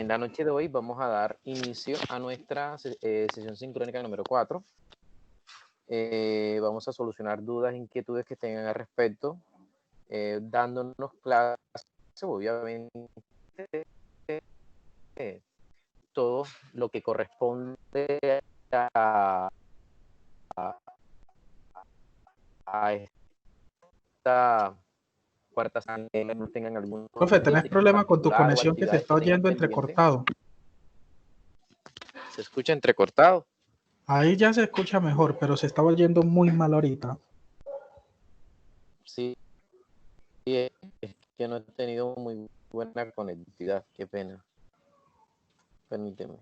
En la noche de hoy vamos a dar inicio a nuestra sesión sincrónica número 4. Vamos a solucionar dudas, inquietudes que tengan al respecto, dándonos clases, obviamente, todo lo que corresponde a esta cuarta sesión. No tengan algún Profe, tenés problema con tu conexión que se está oyendo pendiente. entrecortado. ¿Se escucha entrecortado? Ahí ya se escucha mejor, pero se está oyendo muy mal ahorita. Sí, es que no he tenido muy buena conectividad, qué pena. Permíteme.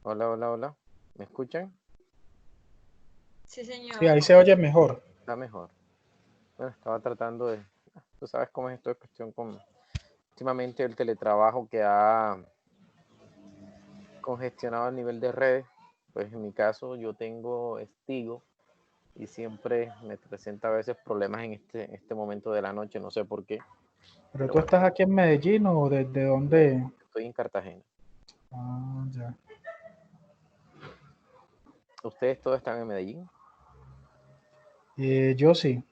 Hola, hola, hola. ¿Me escuchan? Sí, señor. Sí, ahí se oye mejor. Está mejor. Bueno, estaba tratando de... Tú sabes cómo es esto de cuestión con... Últimamente el teletrabajo que ha congestionado el nivel de redes. Pues en mi caso yo tengo Tigo y siempre me presenta a veces problemas en este momento de la noche, no sé por qué. ¿Pero tú estás aquí en Medellín o desde dónde? Estoy en Cartagena. Ah, ya. ¿Ustedes todos están en Medellín? Yo sí.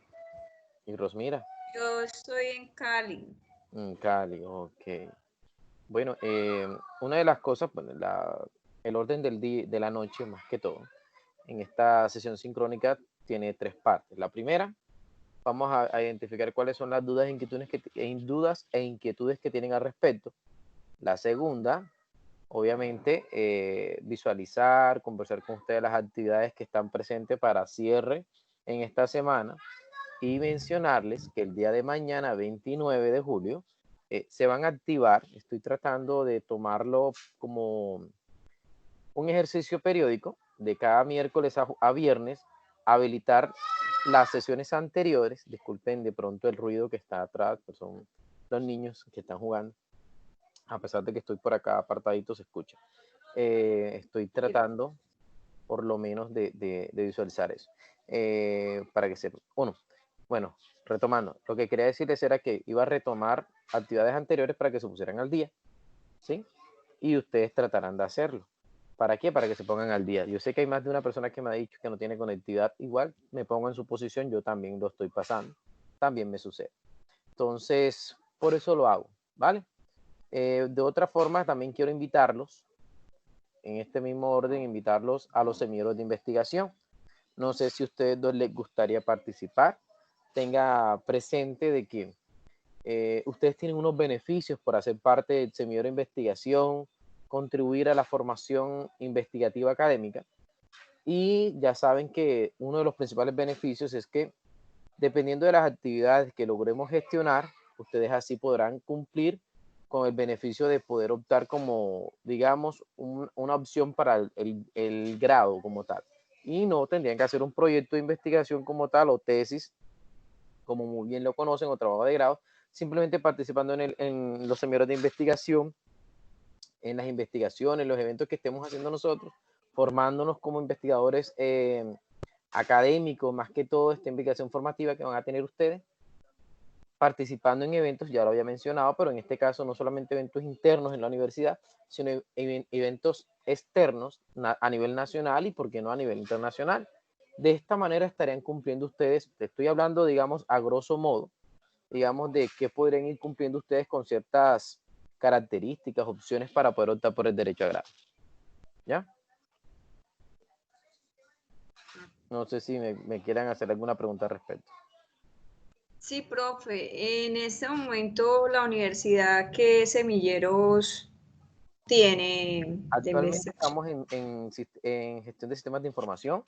¿Y Rosmira? Yo estoy en Cali. En Cali, ok. Bueno, una de las cosas, bueno, el orden de la noche, más que todo, en esta sesión sincrónica tiene 3 partes. La primera, vamos a identificar cuáles son las dudas e inquietudes que tienen al respecto. La segunda, obviamente, visualizar, conversar con ustedes las actividades que están presentes para cierre en esta semana y mencionarles que el día de mañana, 29 de julio, se van a activar. Estoy tratando de tomarlo como un ejercicio periódico de cada miércoles a viernes, habilitar las sesiones anteriores. Disculpen de pronto el ruido que está atrás, pues son los niños que están jugando. A pesar de que estoy por acá apartadito, se escucha. Estoy tratando por lo menos de visualizar eso. Para que sepan. Bueno, retomando, lo que quería decirles era que iba a retomar actividades anteriores para que se pusieran al día, ¿sí? Y ustedes tratarán de hacerlo. ¿Para qué? Para que se pongan al día. Yo sé que hay más de una persona que me ha dicho que no tiene conectividad. Igual me pongo en su posición, yo también lo estoy pasando. También me sucede. Entonces, por eso lo hago, ¿vale? De otra forma, también quiero invitarlos, en este mismo orden, invitarlos a los semilleros de investigación. No sé si a ustedes dos les gustaría participar. Tenga presente de que ustedes tienen unos beneficios por hacer parte del semillero de investigación, contribuir a la formación investigativa académica. Y ya saben que uno de los principales beneficios es que dependiendo de las actividades que logremos gestionar, ustedes así podrán cumplir con el beneficio de poder optar como, digamos, una opción para el grado como tal. Y no tendrían que hacer un proyecto de investigación como tal o tesis, como muy bien lo conocen, o trabajo de grado, simplemente participando en los semilleros de investigación, en las investigaciones, los eventos que estemos haciendo nosotros, formándonos como investigadores académicos, más que todo esta investigación formativa que van a tener ustedes, participando en eventos, ya lo había mencionado, pero en este caso no solamente eventos internos en la universidad, sino eventos externos a nivel nacional y, por qué no, a nivel internacional. De esta manera estarían cumpliendo ustedes, te estoy hablando, digamos, a grosso modo, digamos, de qué podrían ir cumpliendo ustedes con ciertas características, opciones para poder optar por el derecho a grado. ¿Ya? No sé si me quieran hacer alguna pregunta al respecto. Sí, profe. En este momento, la universidad, ¿qué semilleros tiene de Actualmente investigación? estamos en gestión de sistemas de información.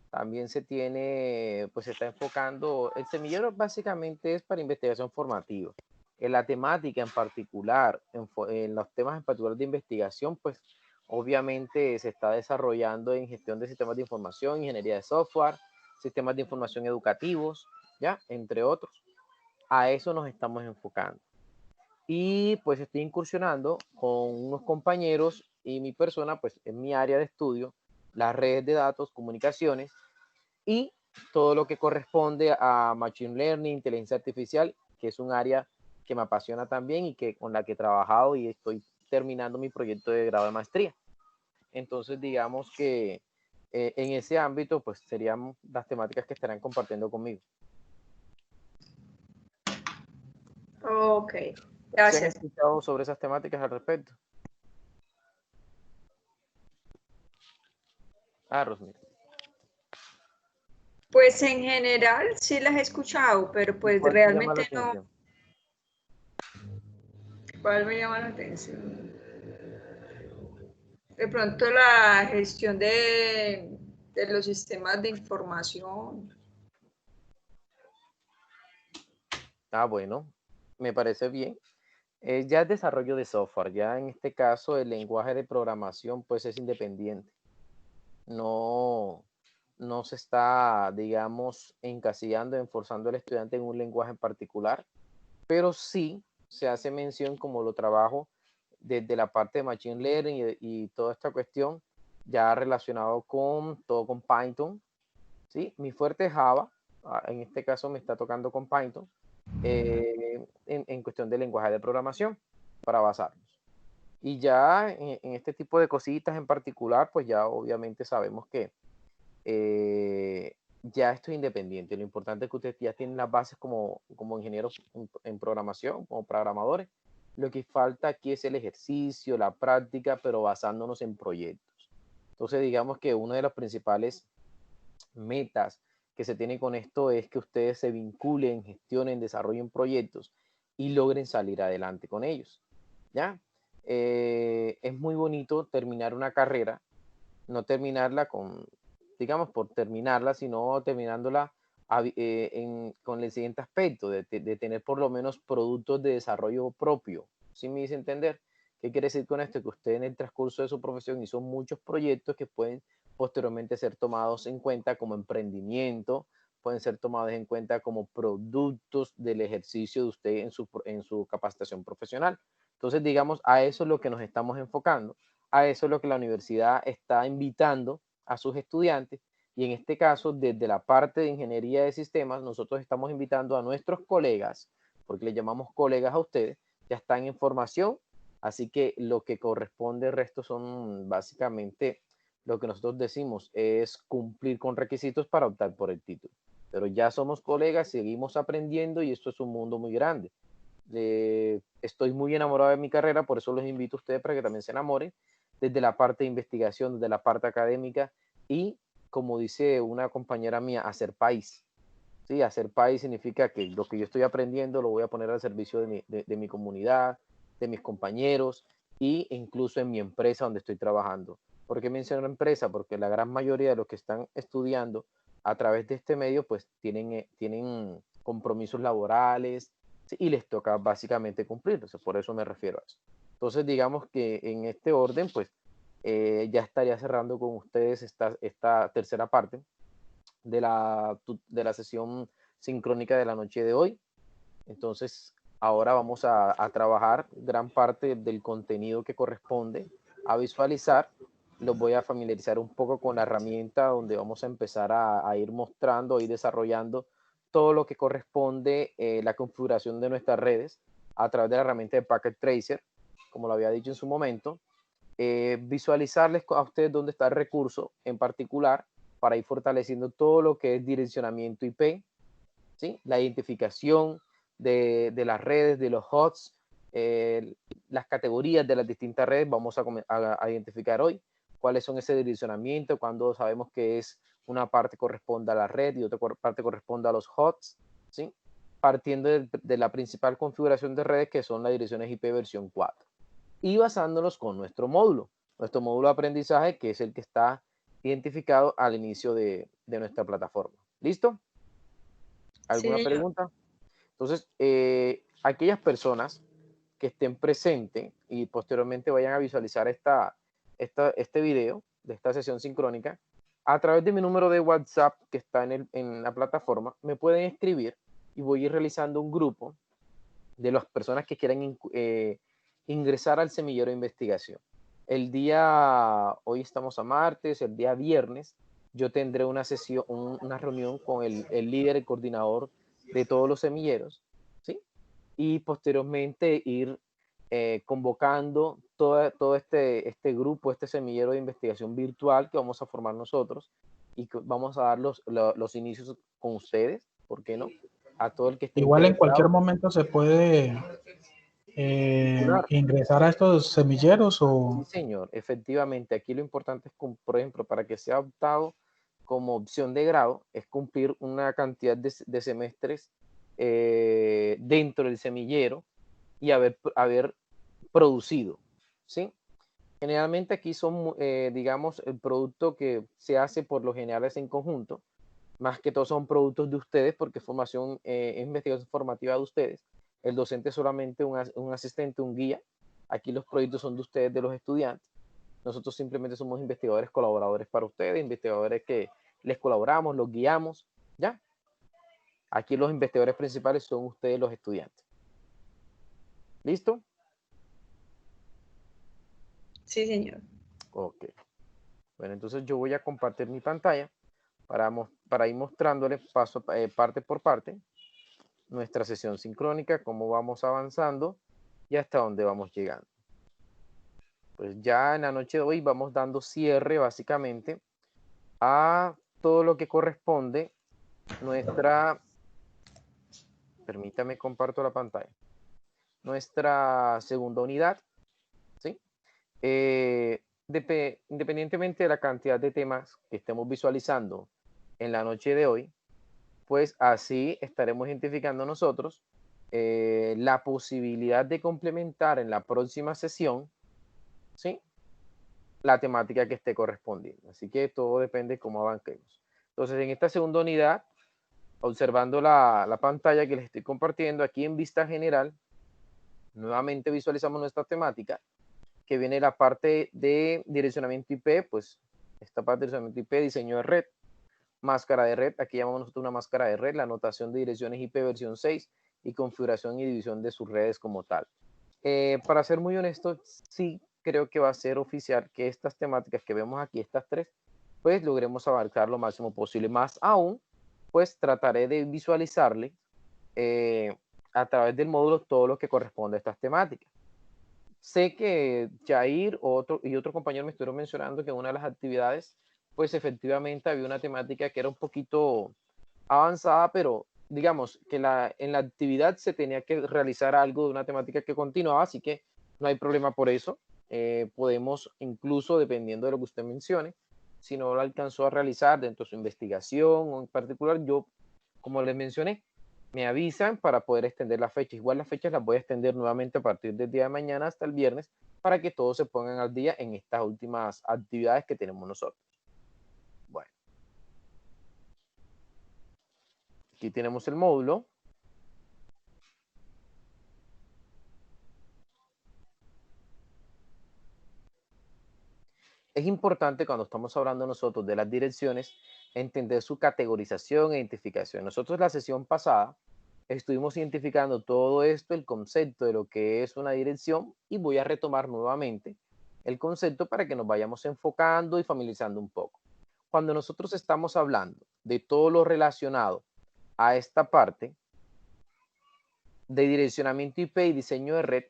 También se tiene, pues se está enfocando, el semillero básicamente es para investigación formativa. En la temática en particular, en los temas en particular de investigación, pues obviamente se está desarrollando en gestión de sistemas de información, ingeniería de software, sistemas de información educativos, ya, entre otros. A eso nos estamos enfocando. y pues estoy incursionando con unos compañeros y mi persona pues en mi área de estudio, las redes de datos, comunicaciones y todo lo que corresponde a Machine Learning, inteligencia artificial, que es un área que me apasiona también y que con la que he trabajado y estoy terminando mi proyecto de grado de maestría. Entonces, digamos que en ese ámbito, pues serían las temáticas que estarán compartiendo conmigo. Ok, ¿Se han gracias. escuchado sobre esas temáticas al respecto? Ah, Rosmir. Pues en general sí las he escuchado, pero ¿Y pues cuál te llama la realmente no. atención? ¿Cuál me llama la atención? De pronto la gestión de los sistemas de información. Ah, bueno, me parece bien. Ya es desarrollo de software, ya en este caso el lenguaje de programación pues es independiente. No, no se está, digamos, encasillando, enforzando al estudiante en un lenguaje en particular, pero sí se hace mención como lo trabajo desde la parte de Machine Learning y toda esta cuestión ya relacionado con todo con Python, ¿sí? Mi fuerte es Java, en este caso me está tocando con Python, en cuestión de lenguaje de programación para basarnos. Y ya en este tipo de cositas en particular, pues ya obviamente sabemos que ya esto es independiente. Lo importante es que ustedes ya tienen las bases como ingenieros en programación, como programadores. Lo que falta aquí es el ejercicio, la práctica, pero basándonos en proyectos. Entonces, digamos que una de las principales metas que se tiene con esto es que ustedes se vinculen, gestionen, desarrollen proyectos y logren salir adelante con ellos. ¿Ya? Es muy bonito terminar una carrera, no terminarla con, digamos, por terminarla, sino terminándola con el siguiente aspecto, de tener por lo menos productos de desarrollo propio. ¿Sí me hice entender? ¿Qué quiere decir con esto? Que usted en el transcurso de su profesión hizo muchos proyectos que pueden posteriormente ser tomados en cuenta como emprendimiento, pueden ser tomados en cuenta como productos del ejercicio de usted en su capacitación profesional. Entonces, digamos, a eso es lo que nos estamos enfocando, a eso es lo que la universidad está invitando a sus estudiantes y en este caso, desde la parte de ingeniería de sistemas, nosotros estamos invitando a nuestros colegas, porque le llamamos colegas a ustedes, ya están en formación, así que lo que corresponde al resto son básicamente lo que nosotros decimos es cumplir con requisitos para optar por el título. Pero ya somos colegas, seguimos aprendiendo y esto es un mundo muy grande. Estoy muy enamorado de mi carrera, por eso los invito a ustedes para que también se enamoren desde la parte de investigación, desde la parte académica y, como dice una compañera mía, hacer país. ¿Sí? Hacer país significa que lo que yo estoy aprendiendo lo voy a poner al servicio de mi comunidad, de mis compañeros e incluso en mi empresa donde estoy trabajando. ¿Por qué menciono empresa? Porque la gran mayoría de los que están estudiando a través de este medio pues tienen compromisos laborales, ¿sí? Y les toca básicamente cumplirlos, por eso me refiero a eso. Entonces digamos que en este orden pues ya estaría cerrando con ustedes esta tercera parte de la sesión sincrónica de la noche de hoy. Entonces, ahora vamos a trabajar gran parte del contenido que corresponde a visualizar. Los voy a familiarizar un poco con la herramienta donde vamos a empezar a ir mostrando, a ir desarrollando todo lo que corresponde la configuración de nuestras redes a través de la herramienta de Packet Tracer, como lo había dicho en su momento. Visualizarles a ustedes dónde está el recurso en particular para ir fortaleciendo todo lo que es direccionamiento IP, ¿sí? La identificación de las redes, de los hosts, las categorías de las distintas redes, vamos a identificar hoy cuáles son ese direccionamiento, cuando sabemos que es una parte corresponde a la red y otra parte corresponde a los hosts, ¿sí? Partiendo de la principal configuración de redes que son las direcciones IP versión 4 y basándonos con nuestro módulo de aprendizaje que es el que está identificado al inicio de nuestra plataforma. ¿Listo? Sí, ¿Alguna señor. pregunta? Entonces, aquellas personas que estén presentes y posteriormente vayan a visualizar este video de esta sesión sincrónica, a través de mi número de WhatsApp que está en la plataforma, me pueden escribir y voy a ir realizando un grupo de las personas que quieran ingresar al semillero de investigación. Hoy estamos a martes, el día viernes, yo tendré una sesión, una reunión con el líder, el coordinador de todos los semilleros, ¿sí? Y posteriormente ir convocando todo este grupo, este semillero de investigación virtual que vamos a formar nosotros y que vamos a dar los inicios con ustedes, ¿por qué no? A todo el que esté Igual en cualquier interesado. momento se puede Claro. ingresar a estos semilleros Sí, o señor, efectivamente. Aquí lo importante es, por ejemplo, para que sea optado como opción de grado, es cumplir una cantidad de semestres dentro del semillero y haber producido, ¿sí? Generalmente aquí son, digamos, el producto que se hace por lo general es en conjunto, más que todo son productos de ustedes porque formación, investigación formativa de ustedes. El docente es solamente un asistente, un guía. Aquí los proyectos son de ustedes, de los estudiantes. Nosotros simplemente somos investigadores colaboradores para ustedes, investigadores que les colaboramos, los guiamos, ¿ya? Aquí los investigadores principales son ustedes, los estudiantes. ¿Listo? Sí, señor. Ok. Bueno, entonces yo voy a compartir mi pantalla para ir mostrándoles parte por parte nuestra sesión sincrónica, cómo vamos avanzando y hasta dónde vamos llegando. Pues ya en la noche de hoy vamos dando cierre básicamente a todo lo que corresponde permítame, comparto la pantalla, nuestra segunda unidad, ¿sí? Independientemente de la cantidad de temas que estemos visualizando en la noche de hoy, pues así estaremos identificando nosotros la posibilidad de complementar en la próxima sesión, ¿sí? La temática que esté correspondiendo. Así que todo depende de cómo avancemos. Entonces, en esta segunda unidad, observando la pantalla que les estoy compartiendo, aquí en vista general, nuevamente visualizamos nuestra temática, que viene la parte de direccionamiento IP, pues esta parte de direccionamiento IP, diseño de red, máscara de red, aquí llamamos nosotros una máscara de red, la anotación de direcciones IP versión 6 y configuración y división de sus redes como tal. Para ser muy honesto, sí creo que va a ser oficial que estas temáticas que vemos aquí, estas tres, pues logremos abarcar lo máximo posible. Más aún, pues trataré de visualizarle a través del módulo todo lo que corresponde a estas temáticas. Sé que Jair y otro compañero me estuvieron mencionando que en una de las actividades, pues efectivamente había una temática que era un poquito avanzada, pero digamos que en la actividad se tenía que realizar algo de una temática que continuaba, así que no hay problema por eso. Podemos incluso, dependiendo de lo que usted mencione, si no lo alcanzó a realizar dentro de su investigación o en particular, yo, como les mencioné, me avisan para poder extender la fecha. Igual las fechas las voy a extender nuevamente a partir del día de mañana hasta el viernes para que todos se pongan al día en estas últimas actividades que tenemos nosotros. Bueno, aquí tenemos el módulo. Es importante cuando estamos hablando nosotros de las direcciones, entender su categorización e identificación. Nosotros la sesión pasada estuvimos identificando todo esto, el concepto de lo que es una dirección, y voy a retomar nuevamente el concepto para que nos vayamos enfocando y familiarizando un poco. Cuando nosotros estamos hablando de todo lo relacionado a esta parte de direccionamiento IP y diseño de red,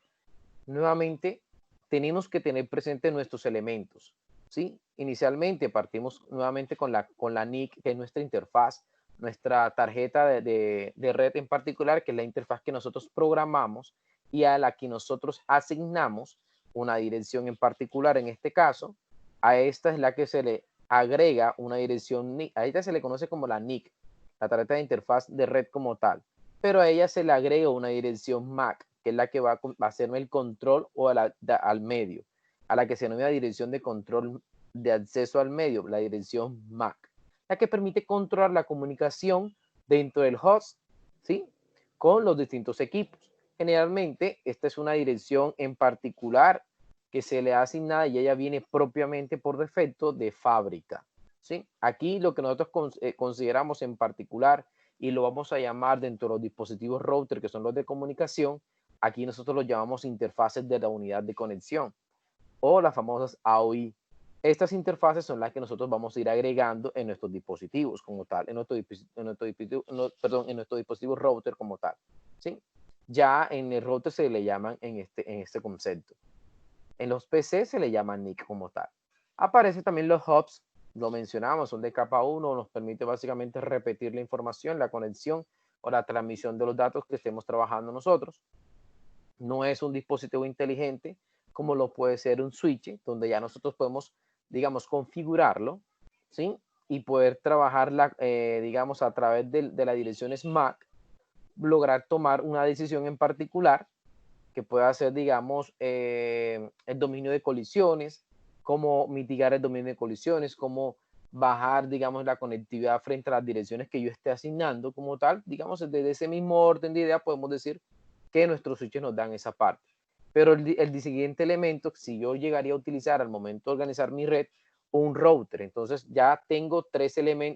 nuevamente tenemos que tener presente nuestros elementos, ¿sí? Inicialmente partimos nuevamente con la NIC, que es nuestra interfaz, nuestra tarjeta de red en particular, que es la interfaz que nosotros programamos y a la que nosotros asignamos una dirección en particular. En este caso, a esta es la que se le agrega una dirección NIC. A esta se le conoce como la NIC, la tarjeta de interfaz de red como tal, pero a ella se le agrega una dirección MAC, que es la que va a hacerme el control o al medio, a la que se denomina dirección de control de acceso al medio, la dirección MAC, la que permite controlar la comunicación dentro del host, ¿sí? Con los distintos equipos. Generalmente, esta es una dirección en particular que se le ha asignada y ella viene propiamente por defecto de fábrica, ¿sí? Aquí lo que nosotros consideramos en particular y lo vamos a llamar dentro de los dispositivos router, que son los de comunicación. Aquí nosotros los llamamos interfaces de la unidad de conexión o las famosas AOI. Estas interfaces son las que nosotros vamos a ir agregando en nuestros dispositivos como tal, en nuestro dispositivo router como tal, ¿sí? Ya en el router se le llaman en este concepto. En los PC se le llaman NIC como tal. Aparecen también los hubs, lo mencionamos, son de capa 1, nos permite básicamente repetir la información, la conexión o la transmisión de los datos que estemos trabajando nosotros. No es un dispositivo inteligente como lo puede ser un switch, donde ya nosotros podemos, digamos, configurarlo, ¿sí? Y poder trabajar, digamos, a través de la dirección SMAC, lograr tomar una decisión en particular que pueda ser, digamos, el dominio de colisiones, cómo mitigar el dominio de colisiones, cómo bajar, digamos, la conectividad frente a las direcciones que yo esté asignando como tal. Digamos, desde ese mismo orden de idea podemos decir que nuestros switches nos dan esa parte. Pero el siguiente elemento, si yo llegaría a utilizar al momento de organizar mi red, un router, entonces ya tengo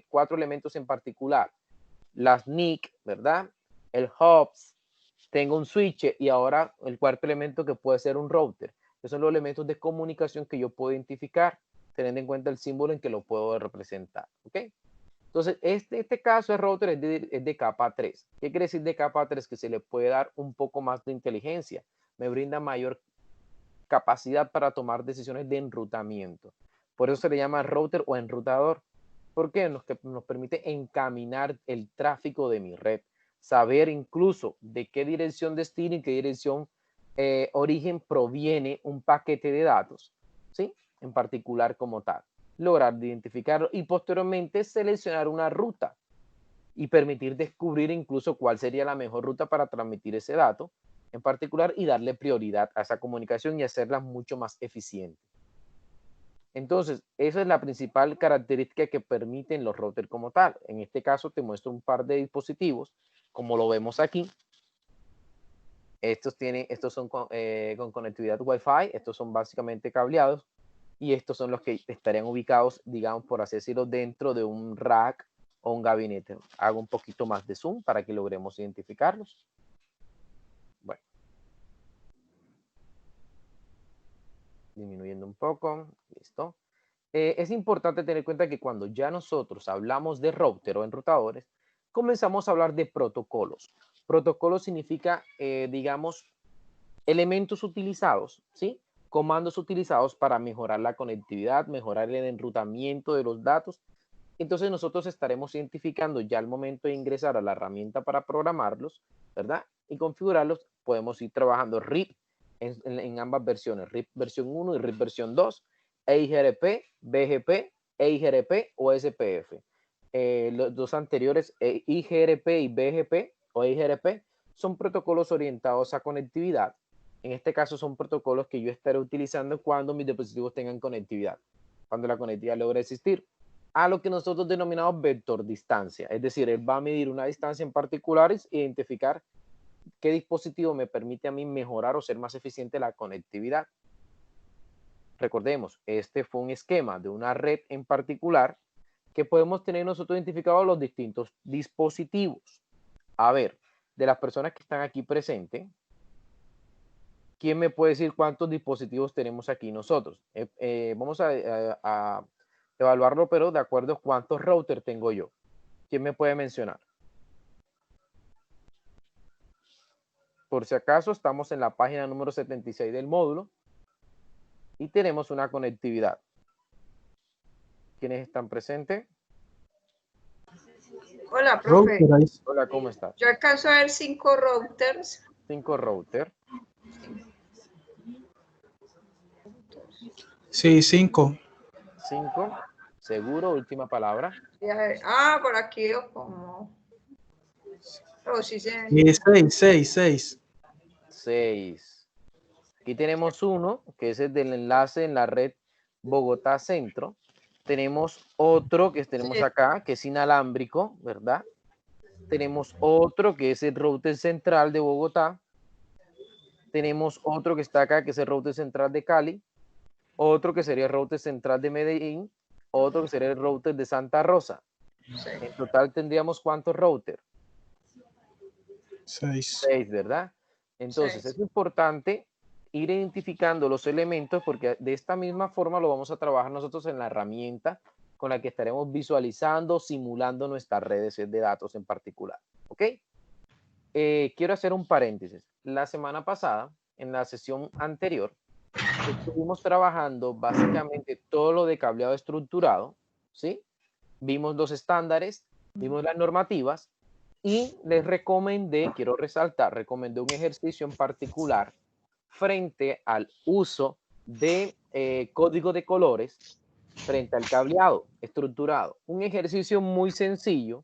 4 elementos en particular. Las NIC, ¿verdad? El hubs, tengo un switch y ahora el cuarto elemento que puede ser un router. Esos son los elementos de comunicación que yo puedo identificar, teniendo en cuenta el símbolo en que lo puedo representar. ¿Ok? Entonces, este caso de router es de capa 3. ¿Qué quiere decir de capa 3? Que se le puede dar un poco más de inteligencia. Me brinda mayor capacidad para tomar decisiones de enrutamiento. Por eso se le llama router o enrutador. ¿Por qué? Nos permite encaminar el tráfico de mi red. Saber incluso de qué dirección destino y qué dirección origen proviene un paquete de datos, ¿sí? En particular como tal. Lograr identificarlo y posteriormente seleccionar una ruta y permitir descubrir incluso cuál sería la mejor ruta para transmitir ese dato en particular y darle prioridad a esa comunicación y hacerla mucho más eficiente. Entonces, esa es la principal característica que permiten los routers como tal. En este caso te muestro un par de dispositivos, como lo vemos aquí. Estos son con conectividad Wi-Fi, estos son básicamente cableados y estos son los que estarían ubicados, digamos, por así decirlo, dentro de un rack o un gabinete. Hago un poquito más de zoom para que logremos identificarlos. Bueno. Disminuyendo un poco, listo. Es importante tener en cuenta que cuando ya nosotros hablamos de router o enrutadores, comenzamos a hablar de protocolos. Protocolo significa, digamos, elementos utilizados, ¿sí? Comandos utilizados para mejorar la conectividad, mejorar el enrutamiento de los datos. Entonces nosotros estaremos identificando ya al momento de ingresar a la herramienta para programarlos, ¿verdad? Y configurarlos, podemos ir trabajando RIP en ambas versiones, RIP versión 1 y RIP versión 2, EIGRP, BGP, EIGRP o SPF. Los dos anteriores, IGRP y BGP o EIGRP, son protocolos orientados a conectividad. En este caso son protocolos que yo estaré utilizando cuando mis dispositivos tengan conectividad, cuando la conectividad logre existir, a lo que nosotros denominamos vector distancia. Es decir, él va a medir una distancia en particular e identificar qué dispositivo me permite a mí mejorar o ser más eficiente la conectividad. Recordemos, este fue un esquema de una red en particular que podemos tener nosotros identificados los distintos dispositivos. A ver, de las personas que están aquí presentes, ¿quién me puede decir cuántos dispositivos tenemos aquí nosotros? Vamos a evaluarlo, pero de acuerdo a cuántos routers tengo yo. ¿Quién me puede mencionar? Por si acaso, estamos en la página número 76 del módulo y tenemos una conectividad. ¿Quiénes están presentes? Hola, profe. Hola, ¿cómo estás? Yo alcanzo a ver 5 routers. 5 routers. Sí, 5. 5. ¿Seguro? Última palabra. Ah, por aquí como... Oh, sí, sí. 6. 6. Aquí tenemos uno, que es el del enlace en la red Bogotá Centro. Tenemos otro que tenemos acá, que es inalámbrico, ¿verdad? Tenemos otro que es el router central de Bogotá. Tenemos otro que está acá, que es el router central de Cali. Otro que sería el router central de Medellín. Otro que sería el router de Santa Rosa. En total tendríamos ¿cuántos routers? 6. 6, ¿verdad? Entonces, Seis. es importante ir identificando los elementos porque de esta misma forma lo vamos a trabajar nosotros en la herramienta con la que estaremos visualizando, simulando nuestras redes de datos en particular. ¿Ok? Quiero hacer un paréntesis. La semana pasada, en la sesión anterior, estuvimos trabajando básicamente todo lo de cableado estructurado, ¿sí? Vimos los estándares, vimos las normativas y les recomendé, quiero resaltar, recomendé un ejercicio en particular frente al uso de código de colores frente al cableado estructurado. Un ejercicio muy sencillo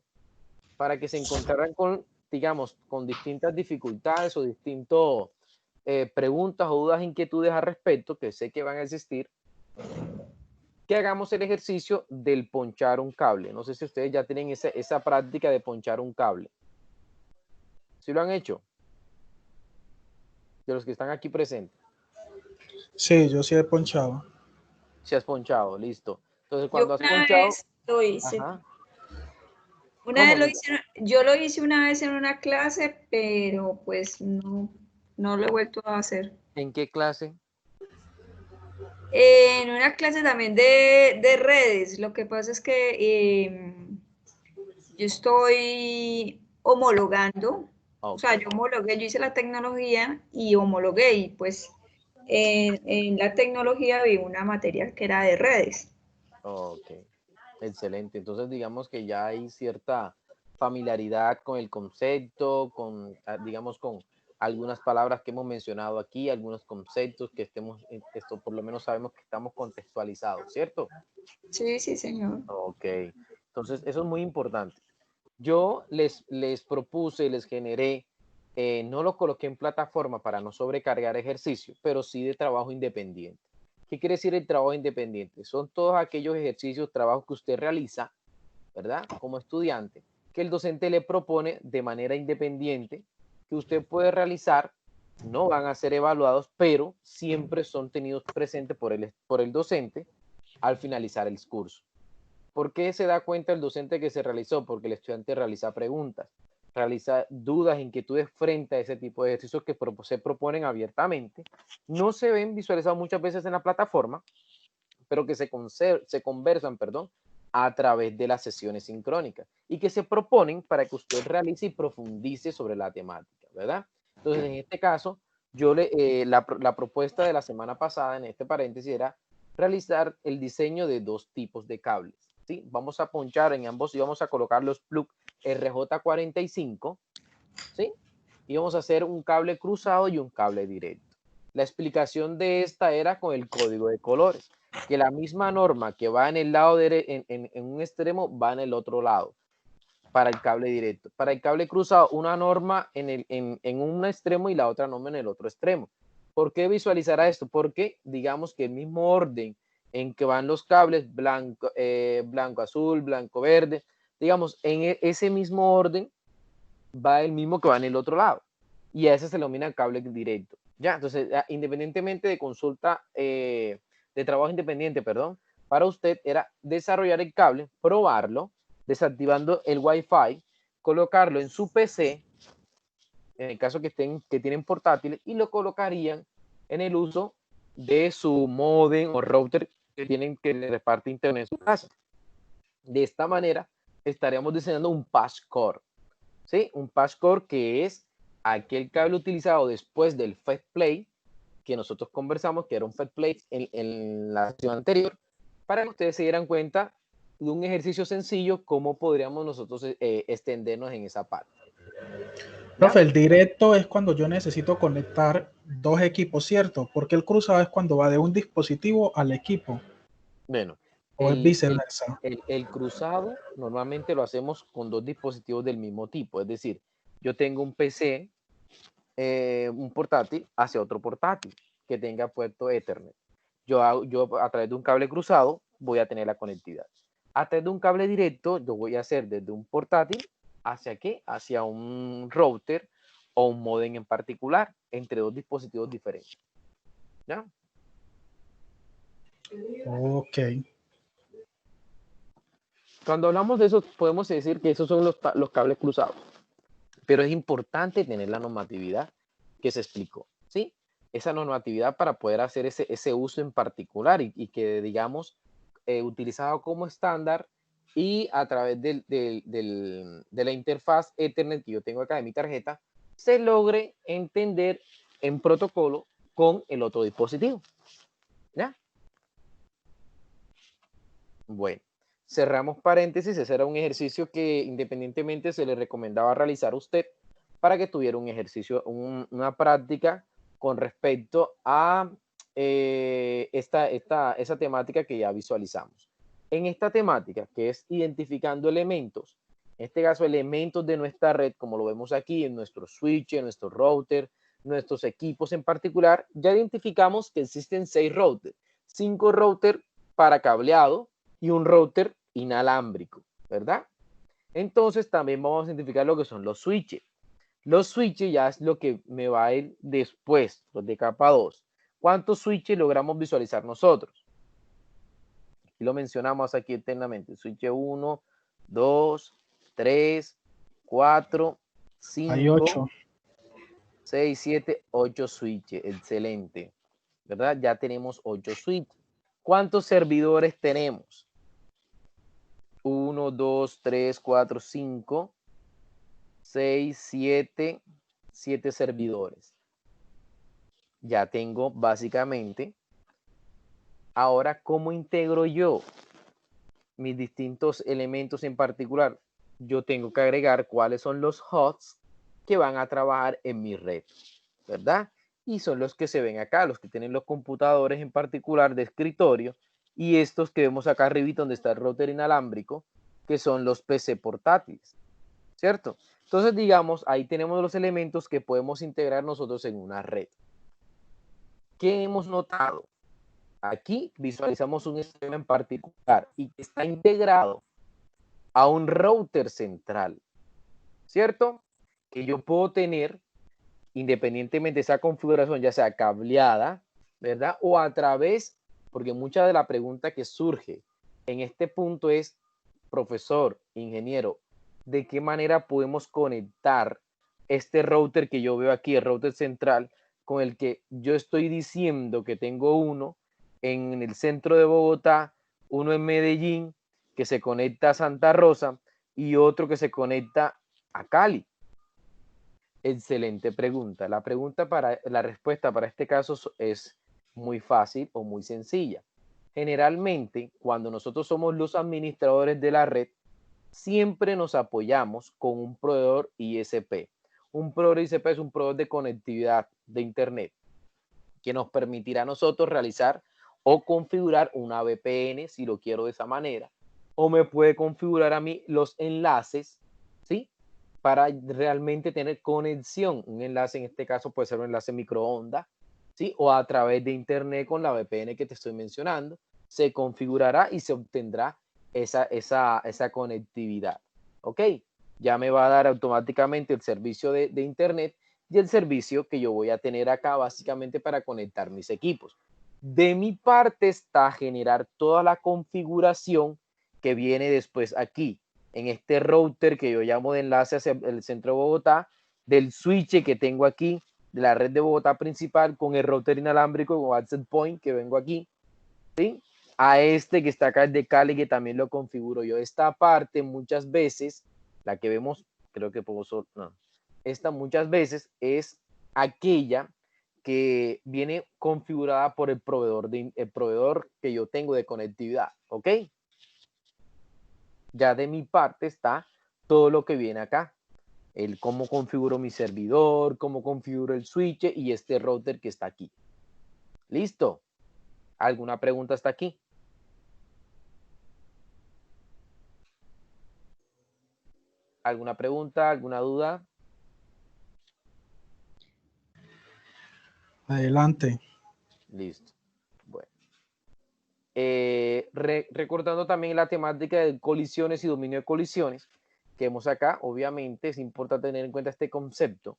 para que se encontraran con, digamos, con distintas dificultades o distintas preguntas o dudas, inquietudes al respecto, que sé que van a existir, que hagamos el ejercicio del ponchar un cable. No sé si ustedes ya tienen esa práctica de ponchar un cable. ¿Sí lo han hecho? De los que están aquí presentes. Sí, yo sí he ponchado. Si has ponchado, listo. Entonces, Yo cuando has una ponchado, vez lo hice. ajá, Una ¿cómo? vez lo hice, yo lo hice una vez en una clase, pero pues no lo he vuelto a hacer. ¿En qué clase? En una clase también de redes. Lo que pasa es que yo estoy homologando, o Ok, sea, yo homologué, yo hice la tecnología y homologué, y pues en la tecnología vi una materia que era de redes. ok, excelente. Entonces, digamos que ya hay cierta familiaridad con el concepto, con, digamos, con algunas palabras que hemos mencionado aquí, algunos conceptos que esto por lo menos sabemos que estamos contextualizados, ¿cierto? Sí, sí, señor. Ok, entonces eso es muy importante. Yo les propuse, les generé, no lo coloqué en plataforma para no sobrecargar ejercicio, pero sí de trabajo independiente. ¿Qué quiere decir el trabajo independiente? Son todos aquellos ejercicios, trabajos que usted realiza, ¿verdad? Como estudiante, que el docente le propone de manera independiente, que usted puede realizar, no van a ser evaluados, pero siempre son tenidos presentes por el docente al finalizar el curso. ¿Por qué se da cuenta el docente que se realizó? Porque el estudiante realiza preguntas, realiza dudas, inquietudes frente a ese tipo de ejercicios que se proponen abiertamente. No se ven visualizados muchas veces en la plataforma, pero que se conversan, perdón, a través de las sesiones sincrónicas y que se proponen para que usted realice y profundice sobre la temática, ¿verdad? Entonces, en este caso, la propuesta de la semana pasada, en este paréntesis, era realizar el diseño de dos tipos de cables, ¿sí? Vamos a ponchar en ambos y vamos a colocar los plugs RJ45, ¿sí? Y vamos a hacer un cable cruzado y un cable directo. La explicación de esta era con el código de colores, que la misma norma que va en el lado en un extremo va en el otro lado para el cable directo. Para el cable cruzado, una norma en un extremo y la otra norma en el otro extremo. ¿Por qué visualizará esto? Porque digamos que el mismo orden en que van los cables, blanco, blanco azul, blanco verde, digamos, en ese mismo orden va el mismo que va en el otro lado. Y a ese se le denomina cable directo. Ya, entonces, independientemente de consulta, de trabajo independiente, perdón, para usted era desarrollar el cable, probarlo, desactivando el Wi-Fi, colocarlo en su PC, en el caso que tienen portátiles, y lo colocarían en el uso de su modem o router que tienen que reparte internet en su casa. De esta manera, estaríamos diseñando un patch core. ¿Sí? Un patch core que es aquel cable utilizado después del Fed Play, que nosotros conversamos, que era un Fed Play en la sesión anterior, para que ustedes se dieran cuenta de un ejercicio sencillo, cómo podríamos nosotros extendernos en esa parte. Profe, ¿Ya? el directo es cuando yo necesito conectar dos equipos, ¿cierto? Porque el cruzado es cuando va de un dispositivo al equipo, Bueno, o es viceversa. el cruzado normalmente lo hacemos con dos dispositivos del mismo tipo, es decir, yo tengo un PC, un portátil hacia otro portátil que tenga puerto Ethernet. Yo a través de un cable cruzado voy a tener la conectividad. A través de un cable directo yo voy a hacer desde un portátil hacia qué? Hacia un router o un modem en particular entre dos dispositivos diferentes. ¿Ya? Ok. Cuando hablamos de eso podemos decir que esos son los cables cruzados. pero es importante tener la normatividad que se explicó, ¿sí? Esa normatividad para poder hacer ese uso en particular y que, digamos, utilizado como estándar y a través de la interfaz Ethernet que yo tengo acá de mi tarjeta, se logre entender en protocolo con el otro dispositivo. ¿Ya? Bueno, cerramos paréntesis. Ese era un ejercicio que independientemente se le recomendaba realizar a usted para que tuviera un ejercicio, una práctica con respecto a esa temática que ya visualizamos. En esta temática, que es identificando elementos, en este caso elementos de nuestra red, como lo vemos aquí en nuestro switch, en nuestro router, nuestros equipos en particular, ya identificamos que existen 6 routers, 5 routers para cableado y un router inalámbrico, ¿verdad? Entonces también vamos a identificar lo que son los switches. Los switches ya es lo que me va a ir después, los de capa 2. ¿Cuántos switches logramos visualizar nosotros? Aquí lo mencionamos aquí eternamente. Switch 1, 2, 3, 4, Hay 5, 8. 6, 7, 8 switches. Excelente. ¿Verdad? Ya tenemos 8 switches. ¿Cuántos servidores tenemos? 1, 2, 3, 4, 5, 6, 7, 7 servidores. Ya tengo básicamente. Ahora, ¿cómo integro yo mis distintos elementos en particular? Yo tengo que agregar cuáles son los hosts que van a trabajar en mi red, ¿verdad? Y son los que se ven acá, los que tienen los computadores en particular de escritorio y estos que vemos acá arriba donde está el router inalámbrico, que son los PC portátiles, ¿cierto? Entonces, digamos, ahí tenemos los elementos que podemos integrar nosotros en una red. ¿Qué hemos notado? Aquí visualizamos un esquema en particular y que está integrado a un router central, ¿cierto? Que yo puedo tener independientemente de esa configuración, ya sea cableada, ¿verdad? O a través, porque mucha de la pregunta que surge en este punto es, profesor, ingeniero, ¿de qué manera podemos conectar este router que yo veo aquí, el router central, con el que yo estoy diciendo que tengo uno en el centro de Bogotá, uno en Medellín, que se conecta a Santa Rosa y otro que se conecta a Cali? Excelente pregunta. La respuesta para este caso es muy fácil o muy sencilla. Generalmente, cuando nosotros somos los administradores de la red, siempre nos apoyamos con un proveedor ISP. Un proveedor ISP es un proveedor de conectividad de Internet que nos permitirá a nosotros realizar o configurar una VPN, si lo quiero de esa manera, o me puede configurar a mí los enlaces, ¿sí? Para realmente tener conexión. Un enlace en este caso puede ser un enlace microondas, ¿sí? O a través de internet con la VPN que te estoy mencionando, se configurará y se obtendrá esa conectividad. ¿Ok? Ya me va a dar automáticamente el servicio de internet y el servicio que yo voy a tener acá básicamente para conectar mis equipos. De mi parte está generar toda la configuración que viene después aquí, en este router que yo llamo de enlace hacia el centro de Bogotá, del switch que tengo aquí, de la red de Bogotá principal, con el router inalámbrico o access point que vengo aquí, ¿sí? A este que está acá de Cali, que también lo configuro yo. Esta parte muchas veces, la que vemos, creo que puedo, no, esta muchas veces es aquella que viene configurada por el proveedor que yo tengo de conectividad, ¿ok? Ya de mi parte está todo lo que viene acá. El cómo configuro mi servidor, cómo configuro el switch y este router que está aquí. ¿Listo? ¿Alguna pregunta hasta aquí? ¿Alguna pregunta? ¿Alguna duda? Adelante. Listo. Bueno. Recordando también la temática de colisiones y dominio de colisiones que vemos acá, obviamente es importante tener en cuenta este concepto,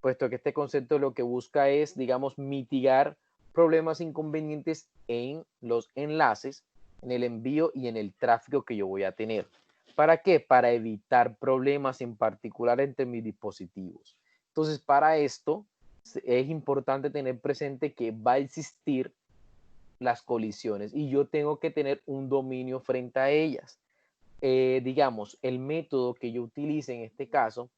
puesto que este concepto lo que busca es, digamos, mitigar problemas inconvenientes en los enlaces, en el envío y en el tráfico que yo voy a tener. ¿Para qué? Para evitar problemas en particular entre mis dispositivos. Entonces, para esto es importante tener presente que va a existir las colisiones y yo tengo que tener un dominio frente a ellas. Digamos, el método que yo utilice en este caso,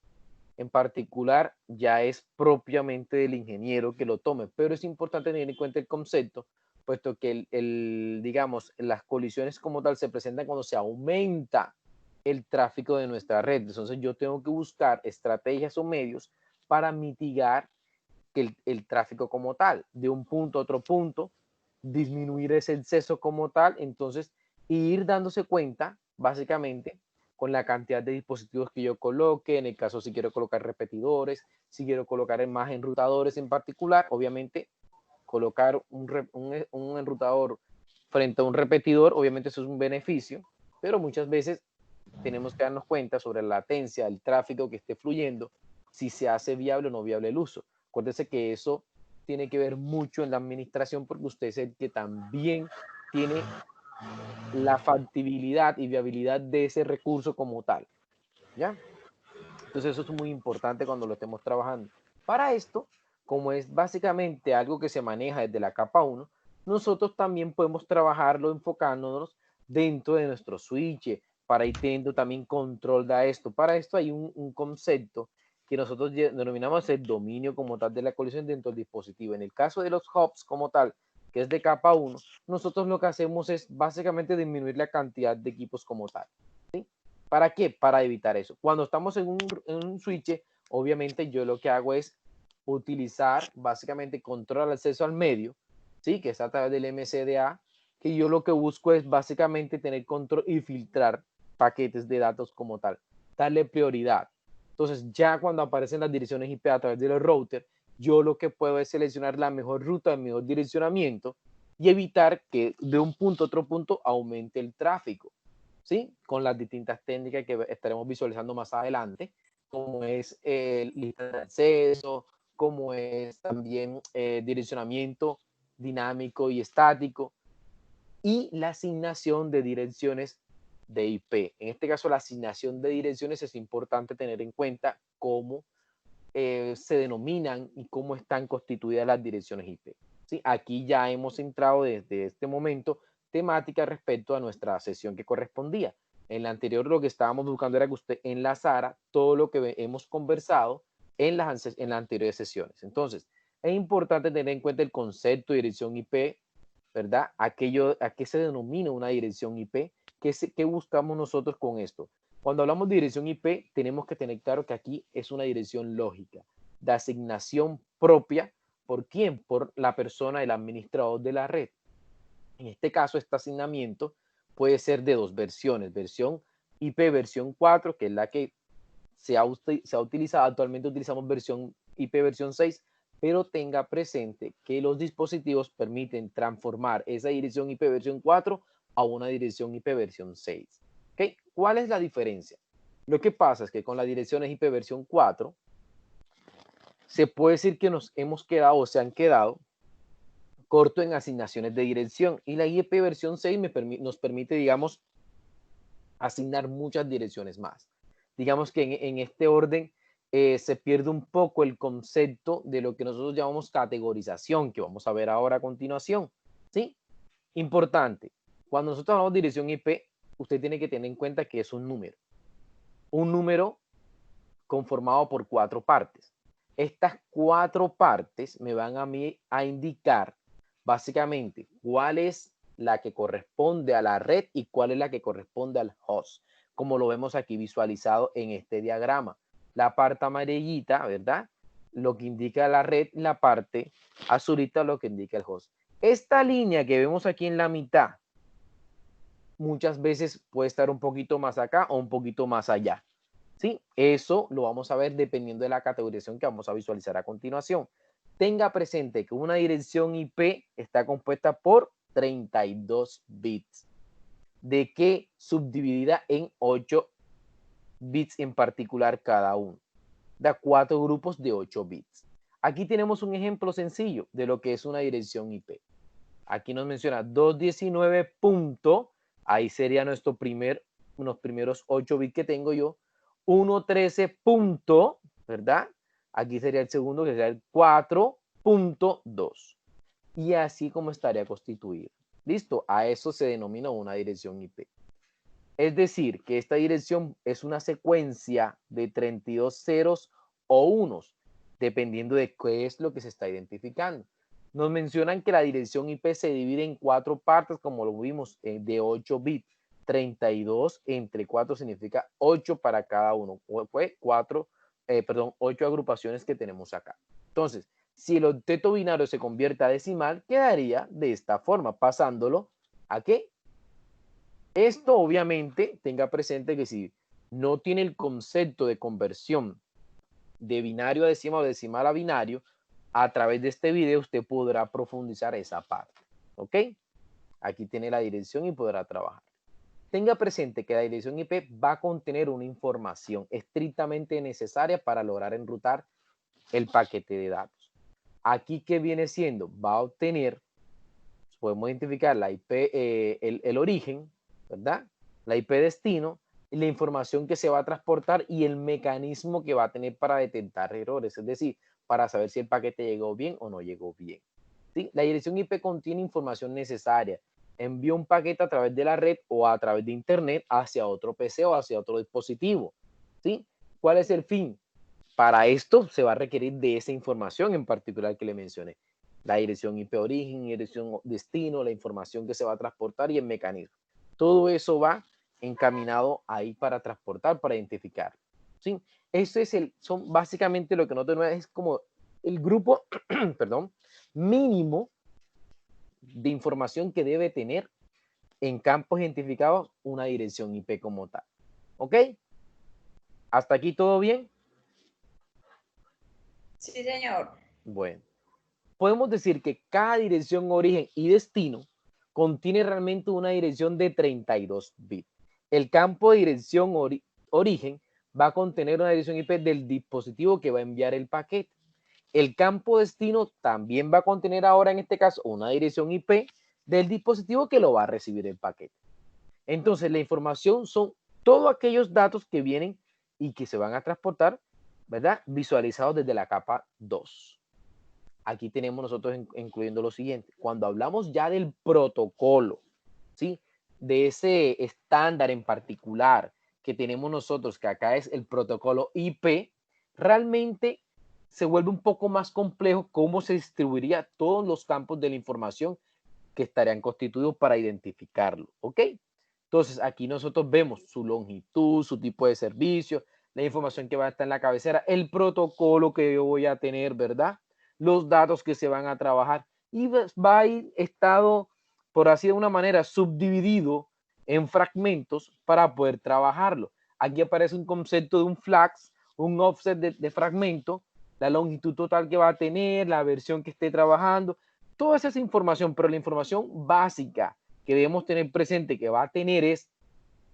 en particular, ya es propiamente del ingeniero que lo tome, pero es importante tener en cuenta el concepto, puesto que digamos, las colisiones como tal se presentan cuando se aumenta el tráfico de nuestra red. Entonces yo tengo que buscar estrategias o medios para mitigar el tráfico como tal, de un punto a otro punto, disminuir ese exceso como tal, entonces ir dándose cuenta, básicamente, con la cantidad de dispositivos que yo coloque, en el caso si quiero colocar repetidores, si quiero colocar más enrutadores en particular, obviamente colocar un enrutador frente a un repetidor, obviamente eso es un beneficio, pero muchas veces tenemos que darnos cuenta sobre la latencia, el tráfico que esté fluyendo, si se hace viable o no viable el uso. Acuérdense que eso tiene que ver mucho en la administración porque usted es el que también tiene la factibilidad y viabilidad de ese recurso como tal, ¿ya? Entonces eso es muy importante cuando lo estemos trabajando. Para esto, como es básicamente algo que se maneja desde la capa 1, nosotros también podemos trabajarlo enfocándonos dentro de nuestro switch para ir teniendo también control de esto. Para esto hay un concepto que nosotros denominamos el dominio como tal de la colisión dentro del dispositivo. En el caso de los hubs como tal, que es de capa 1, nosotros lo que hacemos es básicamente disminuir la cantidad de equipos como tal. ¿Sí? ¿Para qué? Para evitar eso. Cuando estamos en un switch, obviamente yo lo que hago es utilizar básicamente control al acceso al medio, ¿sí? Que es a través del MCDA, que yo lo que busco es básicamente tener control y filtrar paquetes de datos como tal, darle prioridad. Entonces ya cuando aparecen las direcciones IP a través del router, yo lo que puedo es seleccionar la mejor ruta, el mejor direccionamiento y evitar que de un punto a otro punto aumente el tráfico. ¿Sí? Con las distintas técnicas que estaremos visualizando más adelante, como es lista de acceso, como es también direccionamiento dinámico y estático, y la asignación de direcciones de IP. En este caso, la asignación de direcciones es importante tener en cuenta cómo se denominan y cómo están constituidas las direcciones IP. ¿Sí? Aquí ya hemos entrado desde este momento temática respecto a nuestra sesión que correspondía. En la anterior lo que estábamos buscando era que usted enlazara todo lo que hemos conversado en las anteriores sesiones. Entonces, es importante tener en cuenta el concepto de dirección IP, ¿verdad? ¿A qué se denomina una dirección IP? ¿Qué buscamos nosotros con esto? Cuando hablamos de dirección IP, tenemos que tener claro que aquí es una dirección lógica, de asignación propia. ¿Por quién? Por la persona, el administrador de la red. En este caso, este asignamiento puede ser de dos versiones. Versión IP versión 4, que es la que se ha utilizado. Actualmente utilizamos versión IP versión 6, pero tenga presente que los dispositivos permiten transformar esa dirección IP versión 4 a una dirección IP versión 6. ¿Okay? ¿Cuál es la diferencia? Lo que pasa es que con la dirección IP versión 4 se puede decir que nos hemos quedado o se han quedado corto en asignaciones de dirección y la IP versión 6 nos permite, digamos, asignar muchas direcciones más. Digamos que en este orden se pierde un poco el concepto de lo que nosotros llamamos categorización, que vamos a ver ahora a continuación. ¿Sí? Importante, cuando nosotros hablamos de dirección IP, usted tiene que tener en cuenta que es un número. Un número conformado por 4 partes. Estas 4 partes me van a mí a indicar básicamente cuál es la que corresponde a la red y cuál es la que corresponde al host, como lo vemos aquí visualizado en este diagrama. La parte amarillita, ¿verdad? Lo que indica la red, la parte azulita lo que indica el host. Esta línea que vemos aquí en la mitad, muchas veces puede estar un poquito más acá o un poquito más allá. ¿Sí? Eso lo vamos a ver dependiendo de la categorización que vamos a visualizar a continuación. Tenga presente que una dirección IP está compuesta por 32 bits, de que subdividida en 8 bits en particular cada uno, de 4 grupos de 8 bits. Aquí tenemos un ejemplo sencillo de lo que es una dirección IP. Aquí nos menciona 219. Ahí sería nuestro primer unos primeros 8 bits que tengo yo, 1.13 punto, ¿verdad? Aquí sería el segundo, que sería el 4.2. Y así como estaría constituido. ¿Listo? A eso se denomina una dirección IP. Es decir, que esta dirección es una secuencia de 32 ceros o unos, dependiendo de qué es lo que se está identificando. Nos mencionan que la dirección IP se divide en 4 partes, como lo vimos, de 8 bits. 32 entre 4 significa 8 para cada uno. Fue 8 agrupaciones que tenemos acá. Entonces, si el octeto binario se convierte a decimal, quedaría de esta forma, pasándolo ¿a qué? Esto obviamente tenga presente que si no tiene el concepto de conversión de binario a decimal o decimal a binario, a través de este video usted podrá profundizar esa parte. ¿Ok? Aquí tiene la dirección y podrá trabajar. Tenga presente que la dirección IP va a contener una información estrictamente necesaria para lograr enrutar el paquete de datos. Aquí, ¿qué viene siendo? Va a obtener, podemos identificar la IP, el origen, ¿verdad? La IP destino, la información que se va a transportar y el mecanismo que va a tener para detectar errores, es decir, para saber si el paquete llegó bien o no llegó bien. ¿Sí? La dirección IP contiene información necesaria. Envía un paquete a través de la red o a través de internet hacia otro PC o hacia otro dispositivo. ¿Sí? ¿Cuál es el fin? Para esto se va a requerir de esa información en particular que le mencioné. La dirección IP origen, dirección destino, la información que se va a transportar y el mecanismo. Todo eso va encaminado ahí para transportar, para identificar. ¿Sí? Eso es son básicamente lo que no tenemos, es como el grupo, perdón, mínimo de información que debe tener en campos identificados una dirección IP como tal. ¿Ok? ¿Hasta aquí todo bien? Sí, señor. Bueno, podemos decir que cada dirección origen y destino contiene realmente una dirección de 32 bits. El campo de dirección origen va a contener una dirección IP del dispositivo que va a enviar el paquete. El campo destino también va a contener ahora en este caso una dirección IP del dispositivo que lo va a recibir el paquete. Entonces la información son todos aquellos datos que vienen y que se van a transportar, ¿verdad? Visualizados desde la capa 2. Aquí tenemos nosotros incluyendo lo siguiente. Cuando hablamos ya del protocolo, ¿sí? De ese estándar en particular que tenemos nosotros, que acá es el protocolo IP, realmente se vuelve un poco más complejo cómo se distribuiría todos los campos de la información que estarían constituidos para identificarlo, ¿ok? Entonces, aquí nosotros vemos su longitud, su tipo de servicio, la información que va a estar en la cabecera, el protocolo que yo voy a tener, ¿verdad? Los datos que se van a trabajar y va a ir estado, por así de una manera, subdividido en fragmentos para poder trabajarlo. Aquí aparece un concepto de un flags, un offset de fragmento, la longitud total que va a tener, la versión que esté trabajando, toda esa información, pero la información básica que debemos tener presente que va a tener es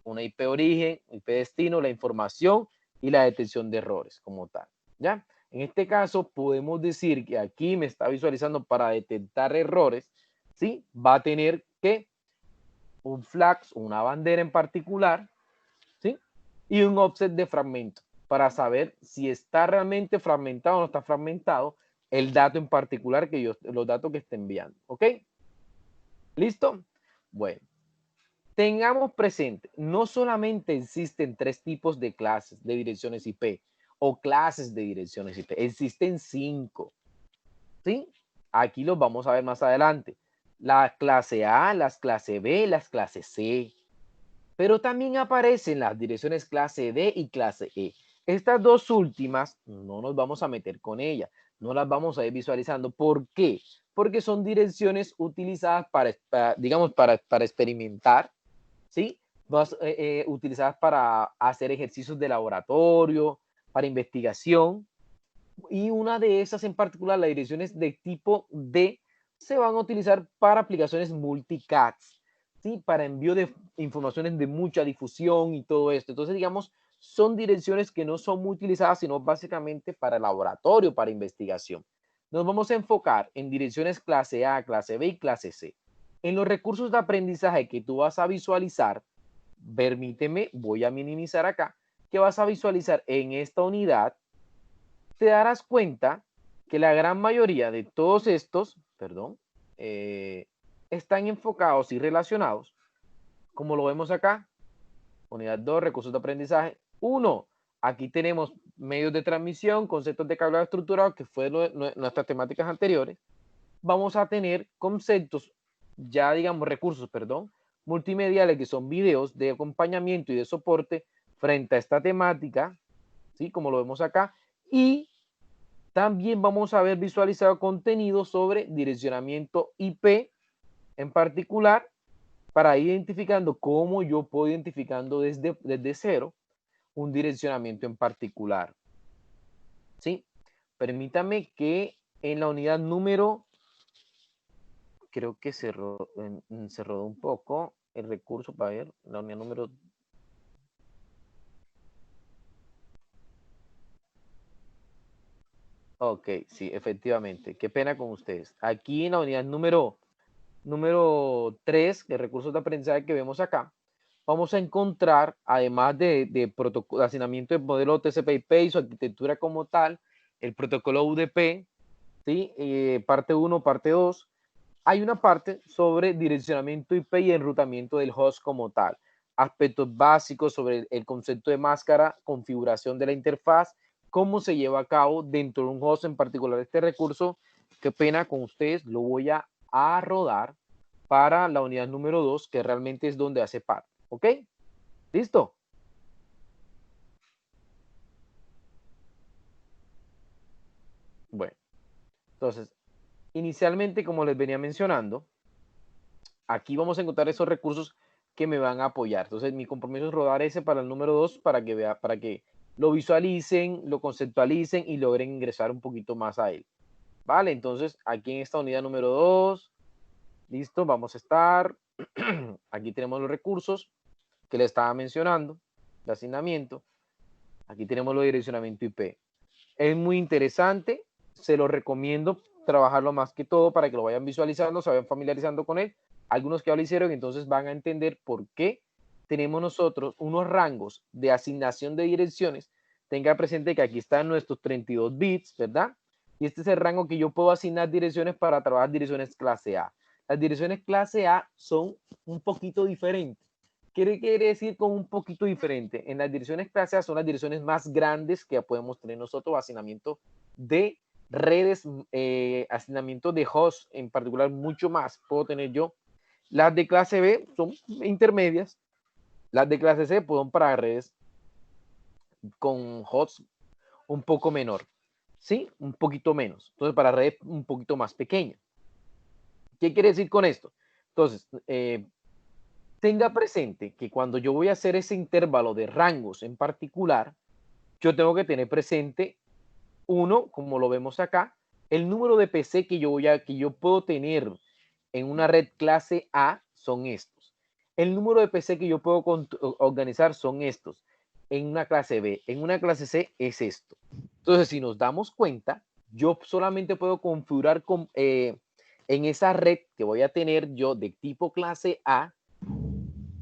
una IP origen, IP destino, la información y la detección de errores como tal, ¿ya? En este caso podemos decir que aquí me está visualizando para detectar errores, ¿sí? Va a tener que un flags, una bandera en particular, ¿sí? Y un offset de fragmento para saber si está realmente fragmentado o no está fragmentado el dato en particular que los datos que esté enviando, ¿ok? ¿Listo? Bueno, tengamos presente, no solamente existen 3 tipos de clases de direcciones IP o clases de direcciones IP, existen 5, ¿sí? Aquí los vamos a ver más adelante. La clase A, las clase B, las clases C. Pero también aparecen las direcciones clase D y clase E. Estas dos últimas no nos vamos a meter con ellas, no las vamos a ir visualizando. ¿Por qué? Porque son direcciones utilizadas digamos, para experimentar, ¿sí? Utilizadas para hacer ejercicios de laboratorio, para investigación. Y una de esas en particular, las direcciones de tipo D, se van a utilizar para aplicaciones multicast, ¿sí? Para envío de informaciones de mucha difusión y todo esto. Entonces, digamos, son direcciones que no son muy utilizadas, sino básicamente para laboratorio, para investigación. Nos vamos a enfocar en direcciones clase A, clase B y clase C. En los recursos de aprendizaje que tú vas a visualizar, Permíteme, voy a minimizar acá, que vas a visualizar en esta unidad. Te darás cuenta que la gran mayoría de todos estos, están enfocados y relacionados, como lo vemos acá. Unidad 2, recursos de aprendizaje. 1, aquí tenemos medios de transmisión, conceptos de cableado estructurado, que fue nuestras temáticas anteriores. Vamos a tener conceptos, ya digamos recursos, multimediales, que son videos de acompañamiento y de soporte frente a esta temática, ¿sí? Como lo vemos acá. Y también vamos a ver visualizado contenido sobre direccionamiento IP en particular, para ir identificando cómo yo puedo identificando desde cero un direccionamiento en particular. ¿Sí? Permítame que en la unidad número, creo que se rodó un poco el recurso para ver, la unidad número. Ok, sí, efectivamente. Qué pena con ustedes. Aquí en la unidad número 3, de recursos de aprendizaje que vemos acá, vamos a encontrar, además de protocolo de asignamiento de modelo TCP/IP y su arquitectura como tal, el protocolo UDP, ¿sí? Parte 1, parte 2. Hay una parte sobre direccionamiento IP y enrutamiento del host como tal. Aspectos básicos sobre el concepto de máscara, configuración de la interfaz, cómo se lleva a cabo dentro de un host en particular este recurso. Qué pena con ustedes, lo voy a rodar para la unidad número 2, que realmente es donde hace parte. ¿Ok? ¿Listo? Bueno, entonces, inicialmente, como les venía mencionando, aquí vamos a encontrar esos recursos que me van a apoyar. Entonces, mi compromiso es rodar ese para el número 2 para que lo visualicen, lo conceptualicen y logren ingresar un poquito más a él. Vale, entonces, aquí en esta unidad número 2, listo, vamos a estar. Aquí tenemos los recursos que le estaba mencionando, de asignamiento. Aquí tenemos los direccionamiento IP. Es muy interesante, se lo recomiendo trabajarlo más que todo para que lo vayan visualizando, se vayan familiarizando con él. Algunos que ya lo hicieron, entonces van a entender por qué tenemos nosotros unos rangos de asignación de direcciones. Tenga presente que aquí están nuestros 32 bits, ¿verdad? Y este es el rango que yo puedo asignar direcciones para trabajar direcciones clase A. Las direcciones clase A son un poquito diferentes. ¿Qué quiere decir con un poquito diferente? En las direcciones clase A son las direcciones más grandes que podemos tener nosotros, asignamiento de redes, asignamiento de host en particular, mucho más puedo tener yo. Las de clase B son intermedias, las de clase C son para redes con hosts un poco menor, ¿sí? Un poquito menos, entonces para redes un poquito más pequeñas. ¿Qué quiere decir con esto? Entonces, tenga presente que cuando yo voy a hacer ese intervalo de rangos en particular, yo tengo que tener presente, uno, como lo vemos acá, el número de PC que yo puedo tener en una red clase A son estos. El número de PC que yo puedo organizar son estos. En una clase B, en una clase C es esto. Entonces, si nos damos cuenta, yo solamente puedo configurar en esa red que voy a tener yo de tipo clase A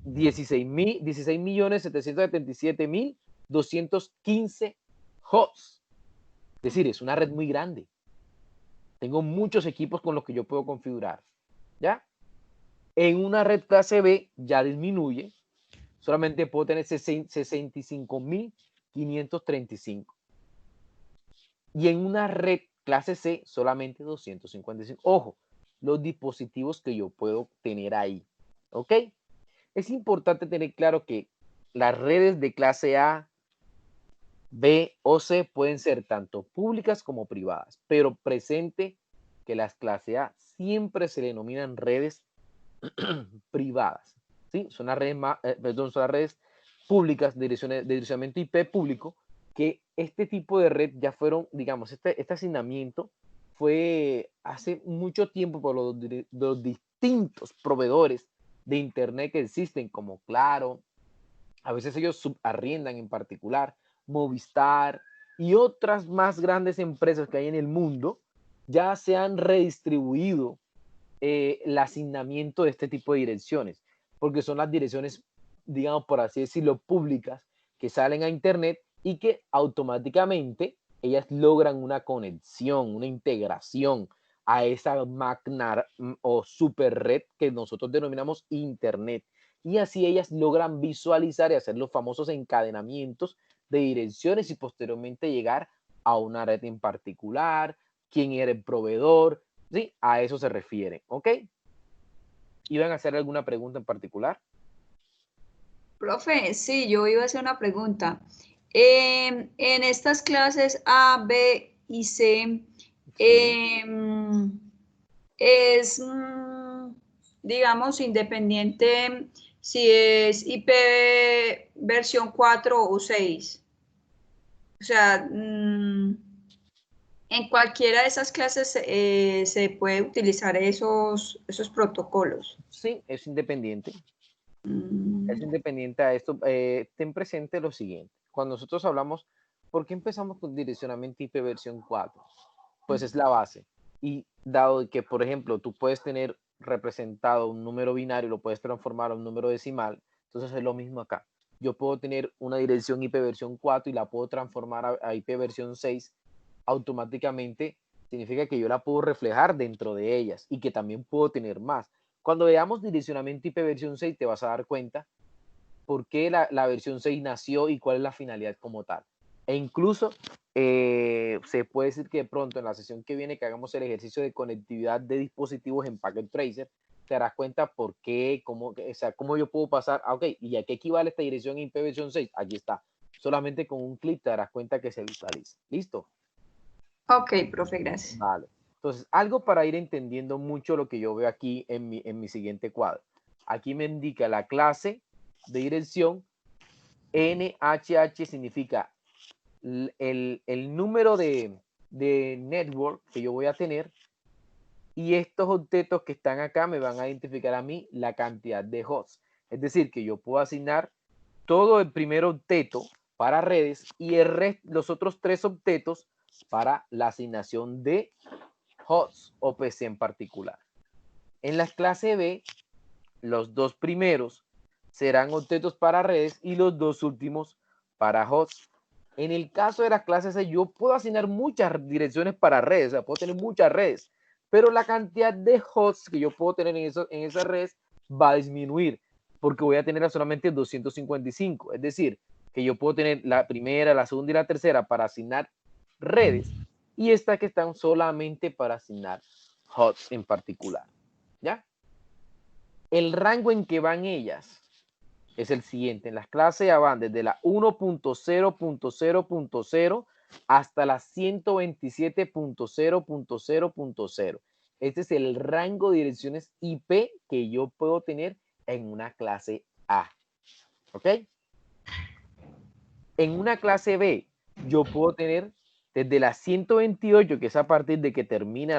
16.777.215 hosts. Es decir, es una red muy grande. Tengo muchos equipos con los que yo puedo configurar. ¿Ya? En una red clase B ya disminuye. Solamente puedo tener 65.535. Y en una red clase C solamente 255. Ojo, los dispositivos que yo puedo tener ahí. ¿Ok? Es importante tener claro que las redes de clase A, B o C pueden ser tanto públicas como privadas, pero presente que las clase A siempre se denominan redes privadas, ¿sí? Son las redes, son las redes públicas de direccionamiento IP público, que este tipo de red ya fueron, digamos, este asignamiento fue hace mucho tiempo por los distintos proveedores de Internet que existen, como Claro, a veces ellos subarriendan en particular, Movistar y otras más grandes empresas que hay en el mundo, ya se han redistribuido el asignamiento de este tipo de direcciones, porque son las direcciones digamos, por así decirlo, públicas que salen a internet y que automáticamente ellas logran una conexión, una integración a esa magna o super red que nosotros denominamos internet. Y así ellas logran visualizar y hacer los famosos encadenamientos de direcciones y posteriormente llegar a una red en particular, quién era el proveedor, ¿sí? A eso se refiere, ¿ok? ¿Iban a hacer alguna pregunta en particular? Profe, sí, yo iba a hacer una pregunta. En estas clases A, B y C, Sí. es, digamos, independiente si es IP versión 4 o 6. O sea, en cualquiera de esas clases se puede utilizar esos protocolos. Sí, es independiente. Es Mm, independiente a esto. Ten presente lo siguiente. Cuando nosotros hablamos, ¿por qué empezamos con direccionamiento IP versión 4? Pues es la base. Y dado que, por ejemplo, tú puedes tener representado un número binario, lo puedes transformar a un número decimal, entonces es lo mismo acá. Yo puedo tener una dirección IP versión 4 y la puedo transformar a IP versión 6, automáticamente significa que yo la puedo reflejar dentro de ellas y que también puedo tener más. Cuando veamos direccionamiento IP versión 6 te vas a dar cuenta por qué la versión 6 nació y cuál es la finalidad como tal. E incluso se puede decir que de pronto en la sesión que viene que hagamos el ejercicio de conectividad de dispositivos en Packet Tracer, te darás cuenta por qué, cómo, o sea, cómo yo puedo pasar, ok, ¿y a qué equivale esta dirección IP versión 6? Aquí está. Solamente con un clic te darás cuenta que se visualiza. ¿Listo? ok, profe, gracias. Vale. Entonces, algo para ir entendiendo mucho lo que yo veo aquí en mi siguiente cuadro. Aquí me indica la clase de dirección. NHH significa el número de network que yo voy a tener, y estos octetos que están acá me van a identificar a mí la cantidad de hosts. Es decir, que yo puedo asignar todo el primer octeto para redes y los otros 3 octetos para la asignación de hosts o PC en particular. En la clase B, los 2 primeros serán octetos para redes y los 2 últimos para hosts. En el caso de las clases C, yo puedo asignar muchas direcciones para redes, o sea, puedo tener muchas redes, pero la cantidad de hosts que yo puedo tener en esas redes va a disminuir, porque voy a tener solamente 255. Es decir, que yo puedo tener la primera, la segunda y la tercera para asignar redes, y estas que están solamente para asignar hosts en particular. ¿Ya? El rango en que van ellas es el siguiente. En las clases ya van desde la 1.0.0.0 hasta la 127.0.0.0. Este es el rango de direcciones IP que yo puedo tener en una clase A. ¿Ok? En una clase B, yo puedo tener desde la 128, que es a partir de que termina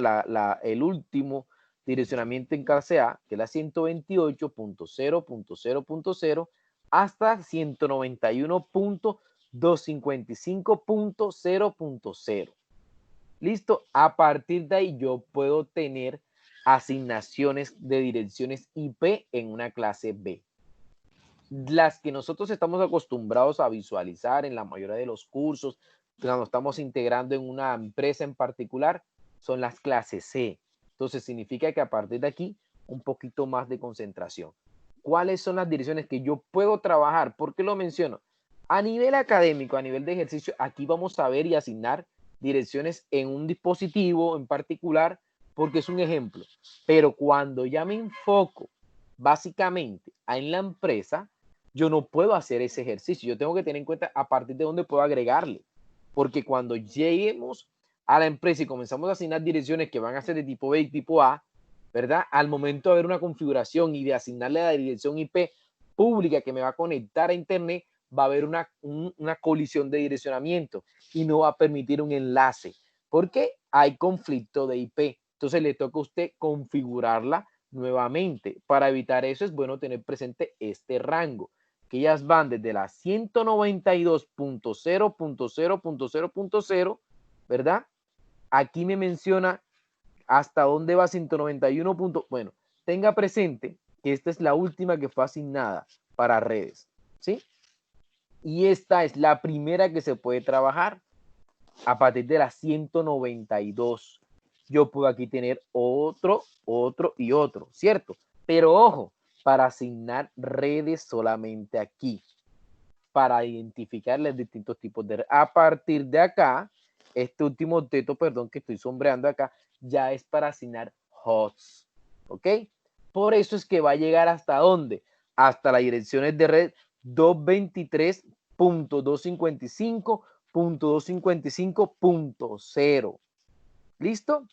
el último direccionamiento en clase A, que es la 128.0.0.0, hasta 191.255.0.0. ¿Listo? A partir de ahí yo puedo tener asignaciones de direcciones IP en una clase B. Las que nosotros estamos acostumbrados a visualizar en la mayoría de los cursos, cuando estamos integrando en una empresa en particular, son las clases C. Entonces significa que a partir de aquí, un poquito más de concentración. ¿Cuáles son las direcciones que yo puedo trabajar? ¿Por qué lo menciono? A nivel académico, a nivel de ejercicio, aquí vamos a ver y asignar direcciones en un dispositivo en particular, porque es un ejemplo. Pero cuando ya me enfoco básicamente en la empresa, yo no puedo hacer ese ejercicio. Yo tengo que tener en cuenta a partir de dónde puedo agregarle. Porque cuando lleguemos a la empresa y comenzamos a asignar direcciones que van a ser de tipo B y tipo A, ¿verdad? Al momento de ver una configuración y de asignarle la dirección IP pública que me va a conectar a Internet, va a haber una colisión de direccionamiento y no va a permitir un enlace. Porque hay conflicto de IP. Entonces le toca a usted configurarla nuevamente. Para evitar eso es bueno tener presente este rango, que ellas van desde la 192.0.0.0.0, ¿verdad? Aquí me menciona hasta dónde va 191. Bueno, tenga presente que esta es la última que fue asignada. para redes, ¿sí? Y esta es la primera que se puede trabajar a partir de la 192. Yo puedo aquí tener otro y otro, ¿cierto? Pero ojo, para asignar redes solamente aquí, para identificar los distintos tipos de redes. A partir de acá, este último teto, perdón, que estoy sombreando acá, ya es para asignar hosts, ¿ok? Por eso es que va a llegar hasta ¿dónde? Hasta las direcciones de red 223.255.255.0. ¿Listo?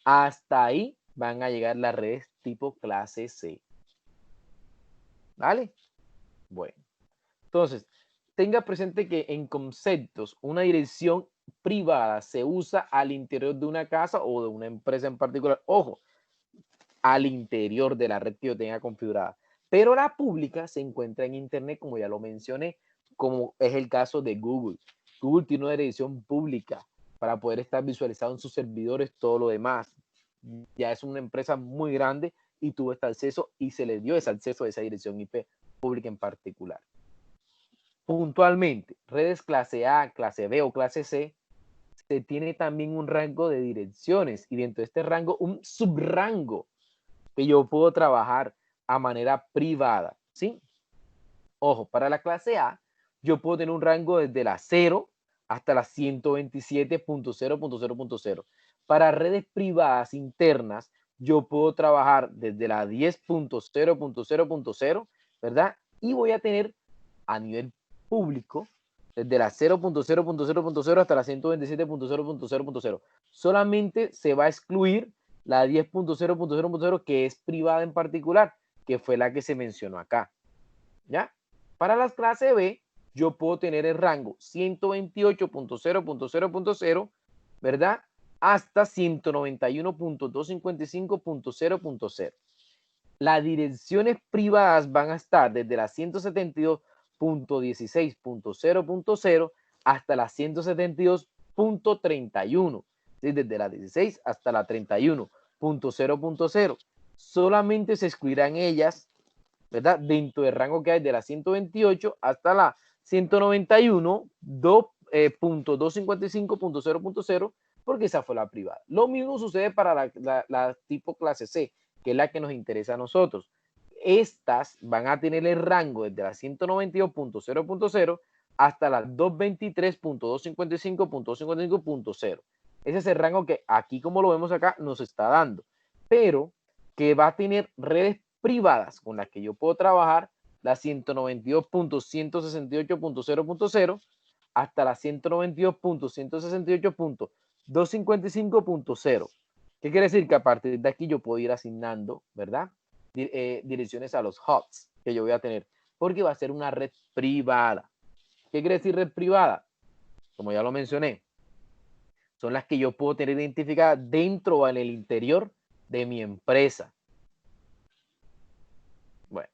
Hasta ahí van a llegar las redes tipo clase C. ¿Vale? Bueno, entonces, tenga presente que en conceptos una dirección privada se usa al interior de una casa o de una empresa en particular. Ojo, al interior de la red que yo tenga configurada. Pero la pública se encuentra en Internet, como ya lo mencioné, como es el caso de Google. Google tiene una dirección pública para poder estar visualizado en sus servidores, todo lo demás. Ya es una empresa muy grande y tuvo este acceso y se le dio ese acceso a esa dirección IP pública en particular. Puntualmente, redes clase A, clase B o clase C, se tiene también un rango de direcciones y dentro de este rango un subrango que yo puedo trabajar a manera privada, ¿sí? Ojo, para la clase A, yo puedo tener un rango desde la 0 hasta la 127.0.0.0. Para redes privadas internas, yo puedo trabajar desde la 10.0.0.0, ¿verdad? Y voy a tener a nivel público desde la 0.0.0.0 hasta la 127.0.0.0. Solamente se va a excluir la 10.0.0.0 que es privada en particular, que fue la que se mencionó acá. ¿Ya? Para las clase B, yo puedo tener el rango 128.0.0.0, ¿verdad? Hasta 191.255.0.0. Las direcciones privadas van a estar desde la 172.16.0.0 hasta la 172.31. ¿Sí? Desde la 16 hasta la 31.0.0. Solamente se excluirán ellas, ¿verdad? Dentro del rango que hay de la 128 hasta la 191.255.0.0, porque esa fue la privada. Lo mismo sucede para la tipo clase C, que es la que nos interesa a nosotros. Estas van a tener el rango desde la 192.0.0 hasta la 223.255.255.0. Ese es el rango que aquí, como lo vemos acá, nos está dando. Pero que va a tener redes privadas con las que yo puedo trabajar, la 192.168.0.0 hasta la 192.168.255.0. ¿Qué quiere decir? Que a partir de aquí yo puedo ir asignando, ¿verdad? Direcciones a los hubs que yo voy a tener, porque va a ser una red privada. ¿Qué quiere decir red privada? Como ya lo mencioné, son las que yo puedo tener identificadas dentro o en el interior de mi empresa. Bueno,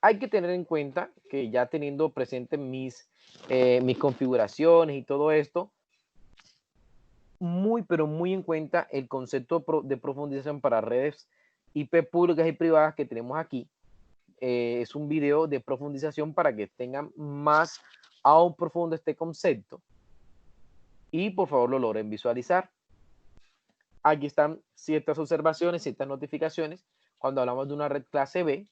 hay que tener en cuenta que ya teniendo presente mis configuraciones y todo esto, pero muy en cuenta el concepto de profundización para redes IP públicas y privadas que tenemos aquí. Es un video de profundización para que tengan más aún profundo este concepto y por favor lo logren visualizar. Aquí están ciertas observaciones, ciertas notificaciones. Cuando hablamos de una red clase B,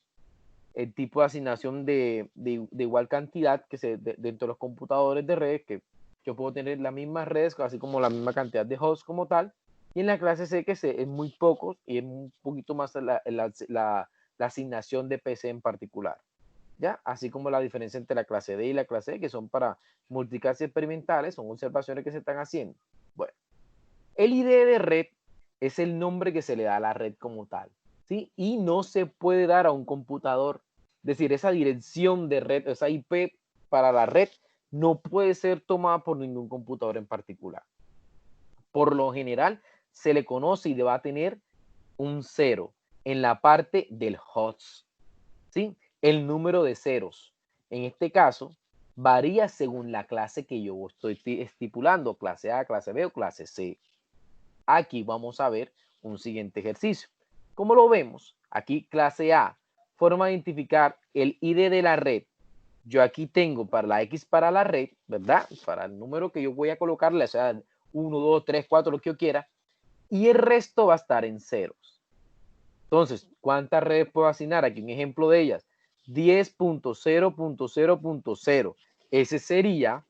el tipo de asignación de igual cantidad que dentro de los computadores de redes, que yo puedo tener las mismas redes, así como la misma cantidad de hosts como tal. Y en la clase C, que es muy poco y es un poquito más la asignación de PC en particular. ¿Ya? Así como la diferencia entre la clase D y la clase E, que son para multiclases experimentales, son observaciones que se están haciendo. Bueno, el ID de red es el nombre que se le da a la red como tal, ¿sí? Y no se puede dar a un computador. Es decir, esa dirección de red, esa IP para la red, no puede ser tomada por ningún computador en particular. Por lo general, se le conoce y va a tener un 0 en la parte del host, ¿sí? El número de ceros, en este caso, varía según la clase que yo estoy estipulando, clase A, clase B o clase C. Aquí vamos a ver un siguiente ejercicio. Como lo vemos, aquí clase A, forma de identificar el ID de la red. Yo aquí tengo para la X para la red, ¿verdad? Para el número que yo voy a colocarle, o sea, 1, 2, 3, 4, lo que yo quiera. Y el resto va a estar en ceros. Entonces, ¿cuántas redes puedo asignar? Aquí un ejemplo de ellas. 10.0.0.0. Ese sería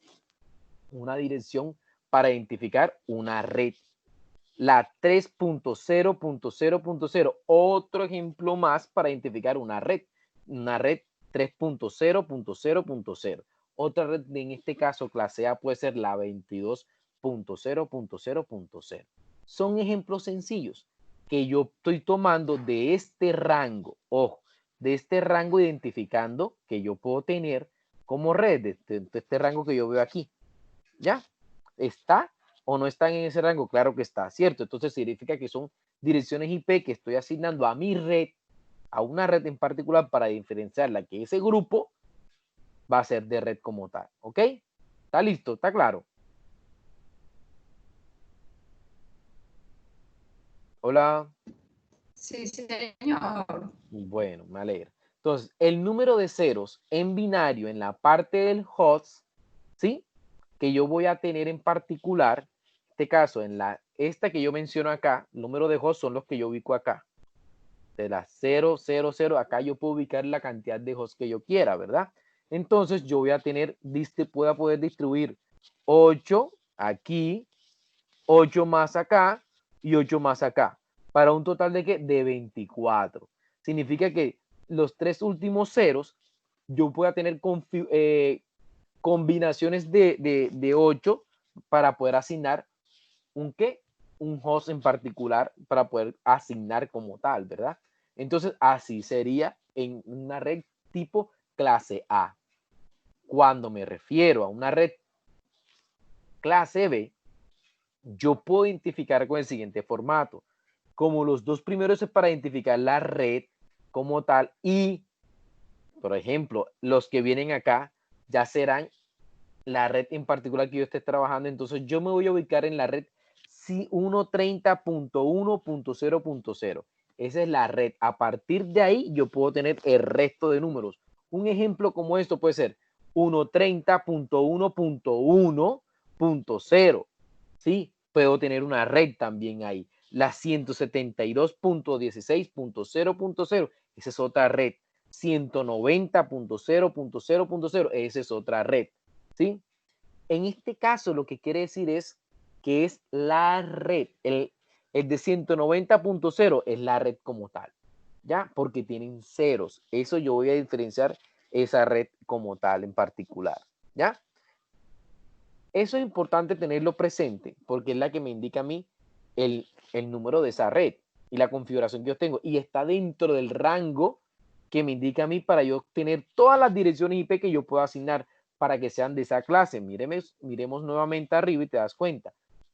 una dirección para identificar una red. La 3.0.0.0, otro ejemplo más para identificar una red 3.0.0.0.0. Otra red, en este caso clase A, puede ser la 22.0.0.0. Son ejemplos sencillos que yo estoy tomando de este rango, ojo, de este rango identificando que yo puedo tener como red, de este rango que yo veo aquí. ¿Ya? ¿Está o no están en ese rango? Claro que está, ¿cierto? Entonces significa que son direcciones IP que estoy asignando a mi red, a una red en particular para diferenciarla, que ese grupo va a ser de red como tal, ¿ok? ¿Está listo? ¿Está claro? Hola. Sí, señor. Bueno, me alegra. Entonces, el número de ceros en binario en la parte del host, ¿sí? Que yo voy a tener en particular, en este caso, esta que yo menciono acá, el número de hosts son los que yo ubico acá. De las 0, 0, 0, acá yo puedo ubicar la cantidad de hosts que yo quiera, ¿verdad? Entonces yo voy a tener, puedo poder distribuir 8 aquí, 8 más acá y 8 más acá. Para un total de ¿qué? De 24. Significa que los tres últimos ceros yo pueda tener combinaciones de 8 para poder asignar un qué, un host en particular para poder asignar como tal, ¿verdad? Entonces, así sería en una red tipo clase A. Cuando me refiero a una red clase B, yo puedo identificar con el siguiente formato. Como los dos primeros es para identificar la red como tal y, por ejemplo, los que vienen acá ya serán la red en particular que yo esté trabajando. Entonces yo me voy a ubicar en la red 130.1.0.0. Esa es la red. A partir de ahí yo puedo tener el resto de números. Un ejemplo como esto puede ser 130.1.1.0. ¿Sí? Puedo tener una red también ahí. La 172.16.0.0. Esa es otra red. 190.0.0.0. Esa es otra red. ¿Sí? En este caso lo que quiere decir es que es la red, el de 190.0 es la red como tal, ¿ya? Porque tienen ceros. Eso yo voy a diferenciar esa red como tal en particular, ¿ya? Eso es importante tenerlo presente porque es la que me indica a mí el número de esa red y la configuración que yo tengo. Y está dentro del rango que me indica a mí para yo tener todas las direcciones IP que yo puedo asignar para que sean de esa clase. Miremos nuevamente arriba y te das cuenta.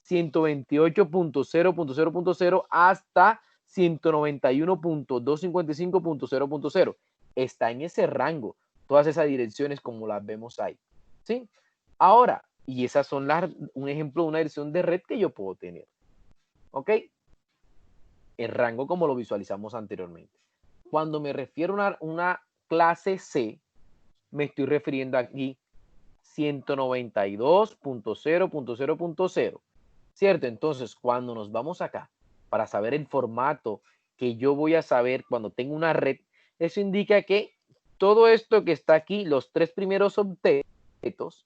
128.0.0.0 hasta 191.255.0.0. Está en ese rango. Todas esas direcciones como las vemos ahí. ¿Sí? Ahora, y esas son un ejemplo de una dirección de red que yo puedo tener. ¿Ok? El rango como lo visualizamos anteriormente. Cuando me refiero a una clase C, me estoy refiriendo aquí 192.0.0.0. ¿Cierto? Entonces, cuando nos vamos acá para saber el formato que yo voy a saber cuando tengo una red, eso indica que todo esto que está aquí, los tres primeros objetos,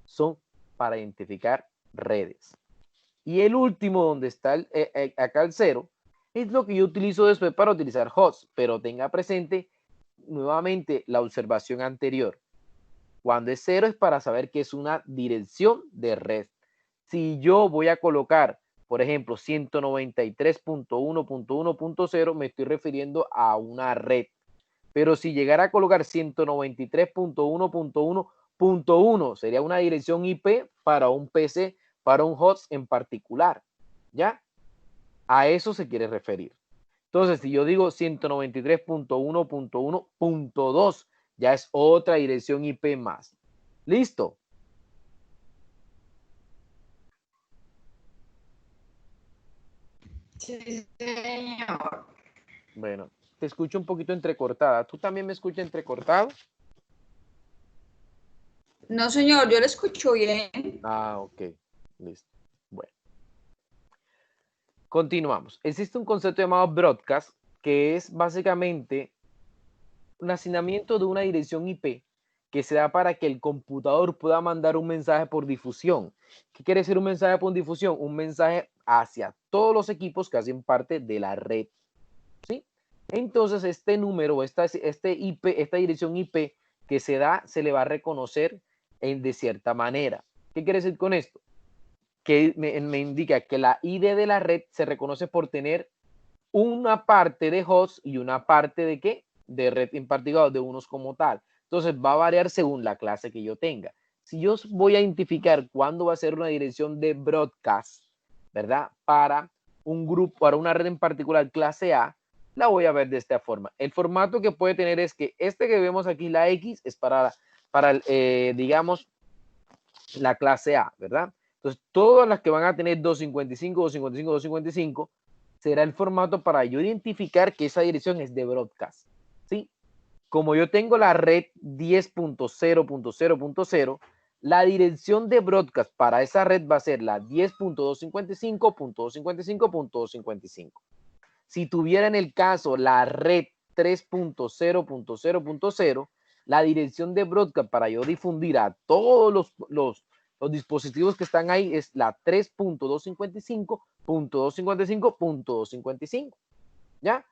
son para identificar redes. Y el último, donde está acá el 0, es lo que yo utilizo después para utilizar hosts, pero tenga presente nuevamente la observación anterior. Cuando es 0 es para saber que es una dirección de red. Si yo voy a colocar, por ejemplo, 193.1.1.0, me estoy refiriendo a una red. Pero si llegara a colocar 193.1.1.1, sería una dirección IP para un PC, para un host en particular. ¿Ya? A eso se quiere referir. Entonces, si yo digo 193.1.1.2, ya es otra dirección IP más. ¿Listo? Sí, señor. Bueno, te escucho un poquito entrecortada. ¿Tú también me escuchas entrecortado? No, señor, yo lo escucho bien. Ah, ok. Listo. Bueno, continuamos. Existe un concepto llamado broadcast, que es básicamente un asignamiento de una dirección IP que se da para que el computador pueda mandar un mensaje por difusión. ¿Qué quiere decir un mensaje por difusión? Un mensaje hacia todos los equipos que hacen parte de la red. ¿Sí? Entonces, este número, esta dirección IP que se da, se le va a reconocer de cierta manera. ¿Qué quiere decir con esto? Que me indica que la ID de la red se reconoce por tener una parte de host y una parte de qué? De red en particular, de unos como tal. Entonces va a variar según la clase que yo tenga. Si yo voy a identificar cuándo va a ser una dirección de broadcast, ¿verdad? Para un grupo, para una red en particular clase A, la voy a ver de esta forma. El formato que puede tener es que este que vemos aquí, la X, es para digamos, la clase A, ¿verdad? Entonces, todas las que van a tener 255, 255, 255, será el formato para yo identificar que esa dirección es de broadcast, ¿sí? Como yo tengo la red 10.0.0.0, la dirección de broadcast para esa red va a ser la 10.255.255.255. Si tuviera en el caso la red 3.0.0.0, la dirección de broadcast para yo difundir a todos los dispositivos que están ahí es la 3.255.255.255. ¿Ya?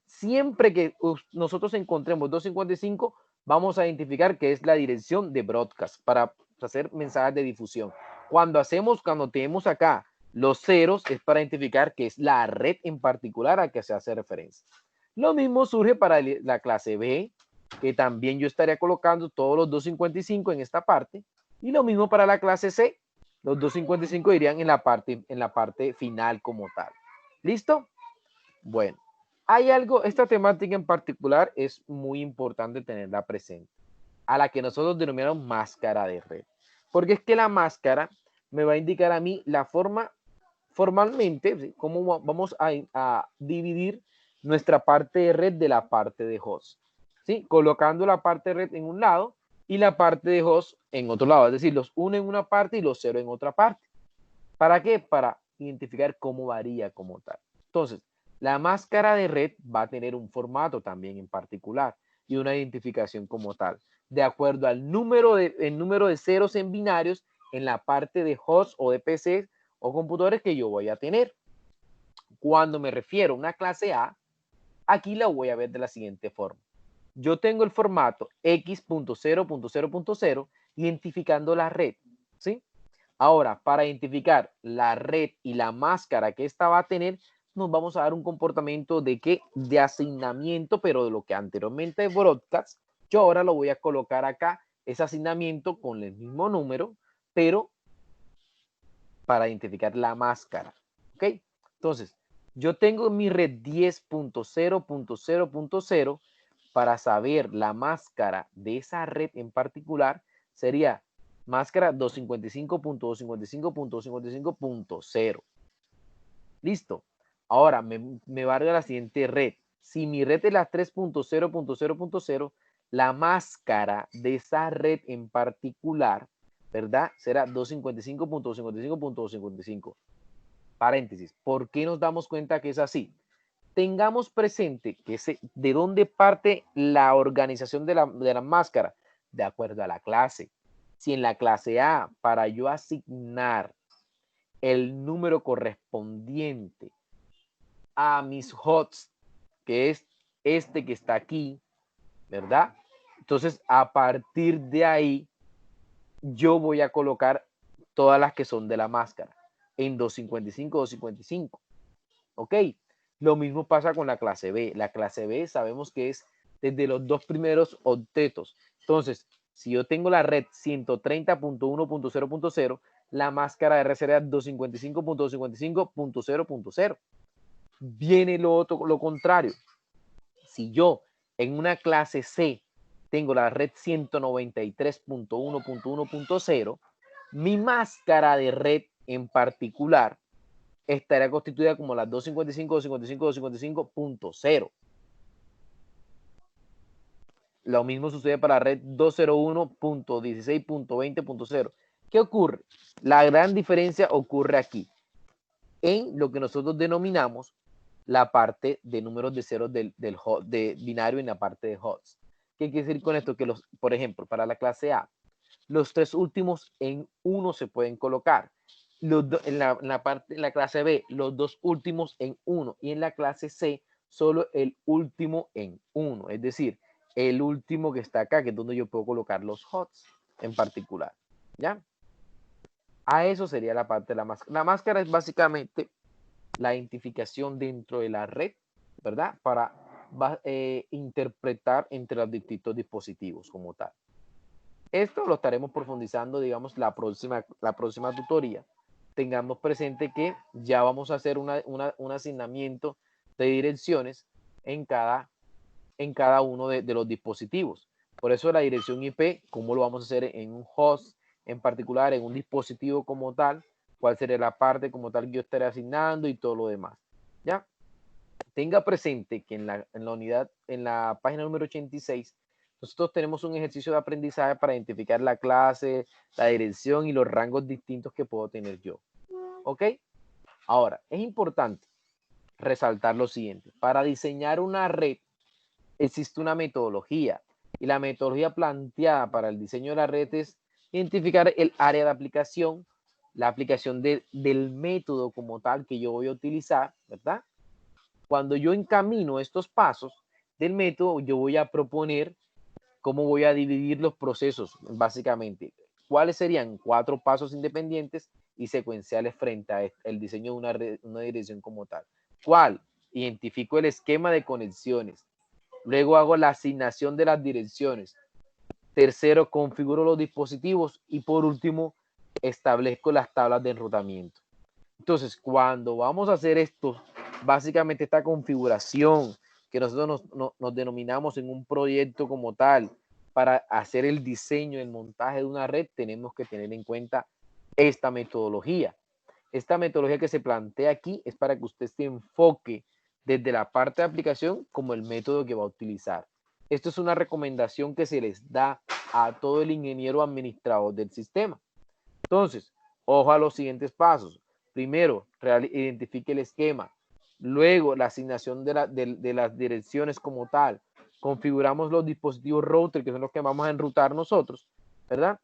Siempre que nosotros encontremos 255, vamos a identificar que es la dirección de broadcast para hacer mensajes de difusión. Cuando tenemos acá los ceros, es para identificar que es la red en particular a que se hace referencia. Lo mismo surge para la clase B, que también yo estaría colocando todos los 255 en esta parte, y lo mismo para la clase C, los 255 irían en la parte final como tal. ¿Listo? Bueno, hay algo, esta temática en particular es muy importante tenerla presente, a la que nosotros denominamos máscara de red, porque es que la máscara me va a indicar a mí la forma, formalmente, ¿sí?, cómo vamos a dividir nuestra parte de red de la parte de host, ¿sí? Colocando la parte de red en un lado y la parte de host en otro lado, es decir, los 1 en una parte y los 0 en otra parte. ¿Para qué? Para identificar cómo varía como tal. Entonces, la máscara de red va a tener un formato también en particular y una identificación como tal, de acuerdo al número de ceros en binarios en la parte de host o de PCs o computadores que yo voy a tener. Cuando me refiero a una clase A, aquí la voy a ver de la siguiente forma. Yo tengo el formato x.0.0.0 identificando la red, ¿sí? Ahora, para identificar la red y la máscara que esta va a tener, nos vamos a dar un comportamiento de qué? De asignamiento, pero de lo que anteriormente es broadcast, yo ahora lo voy a colocar acá, ese asignamiento con el mismo número, pero para identificar la máscara, ¿ok? Entonces, yo tengo mi red 10.0.0.0 para saber la máscara de esa red en particular, sería máscara 255.255.255.0. Listo. Ahora me valga la siguiente red. Si mi red es la 3.0.0.0, la máscara de esa red en particular, ¿verdad? Será 255.255.255. Paréntesis. ¿Por qué nos damos cuenta que es así? Tengamos presente que de dónde parte la organización de la máscara, de acuerdo a la clase. Si en la clase A, para yo asignar el número correspondiente a mis hosts, que es este que está aquí, ¿verdad? Entonces, a partir de ahí, yo voy a colocar todas las que son de la máscara en 255, 255. ¿Ok? Lo mismo pasa con la clase B. La clase B sabemos que es desde los dos primeros octetos. Entonces, si yo tengo la red 130.1.0.0, la máscara de red será 255.255.0.0. Viene lo contrario. Si yo en una clase C tengo la red 193.1.1.0, mi máscara de red en particular estaría constituida como la 255.255.255.0. Lo mismo sucede para la red 201.16.20.0. ¿Qué ocurre? La gran diferencia ocurre aquí, en lo que nosotros denominamos la parte de números de ceros de binario en la parte de hosts. ¿Qué quiere decir con esto? Que por ejemplo, para la clase A, los tres últimos en 1 se pueden colocar. En la clase B, los dos últimos en 1. Y en la clase C, solo el último en 1. Es decir, el último que está acá, que es donde yo puedo colocar los hosts en particular. ¿Ya? A eso sería la parte de la máscara. La máscara es básicamente la identificación dentro de la red, ¿verdad? Para interpretar entre los distintos dispositivos como tal. Esto lo estaremos profundizando, digamos, la próxima tutoría. Tengamos presente que ya vamos a hacer un asignamiento de direcciones en cada uno de los dispositivos. Por eso la dirección IP, ¿cómo lo vamos a hacer en un host en particular, en un dispositivo como tal? ¿Cuál sería la parte como tal que yo estaré asignando y todo lo demás? ¿Ya? Tenga presente que en la página número 86, nosotros tenemos un ejercicio de aprendizaje para identificar la clase, la dirección y los rangos distintos que puedo tener yo. ¿Ok? Ahora, es importante resaltar lo siguiente. Para diseñar una red existe una metodología y la metodología planteada para el diseño de la red es identificar el área de aplicación, la aplicación del método como tal que yo voy a utilizar, ¿verdad? Cuando yo encamino estos pasos del método, yo voy a proponer cómo voy a dividir los procesos, básicamente. ¿Cuáles serían 4 pasos independientes y secuenciales frente al diseño de una dirección como tal? ¿Cuál? Identifico el esquema de conexiones. Luego hago la asignación de las direcciones. Tercero, configuro los dispositivos. Y por último, establezco las tablas de enrutamiento. Entonces, cuando vamos a hacer esto, básicamente esta configuración que nosotros nos denominamos en un proyecto como tal, para hacer el diseño, el montaje de una red, tenemos que tener en cuenta esta metodología. Esta metodología que se plantea aquí es para que usted se enfoque desde la parte de aplicación como el método que va a utilizar. Esto es una recomendación que se les da a todo el ingeniero administrador del sistema. Entonces, ojo a los siguientes pasos. Primero, identifique el esquema. Luego, la asignación de las direcciones como tal. Configuramos los dispositivos router, que son los que vamos a enrutar nosotros, ¿verdad?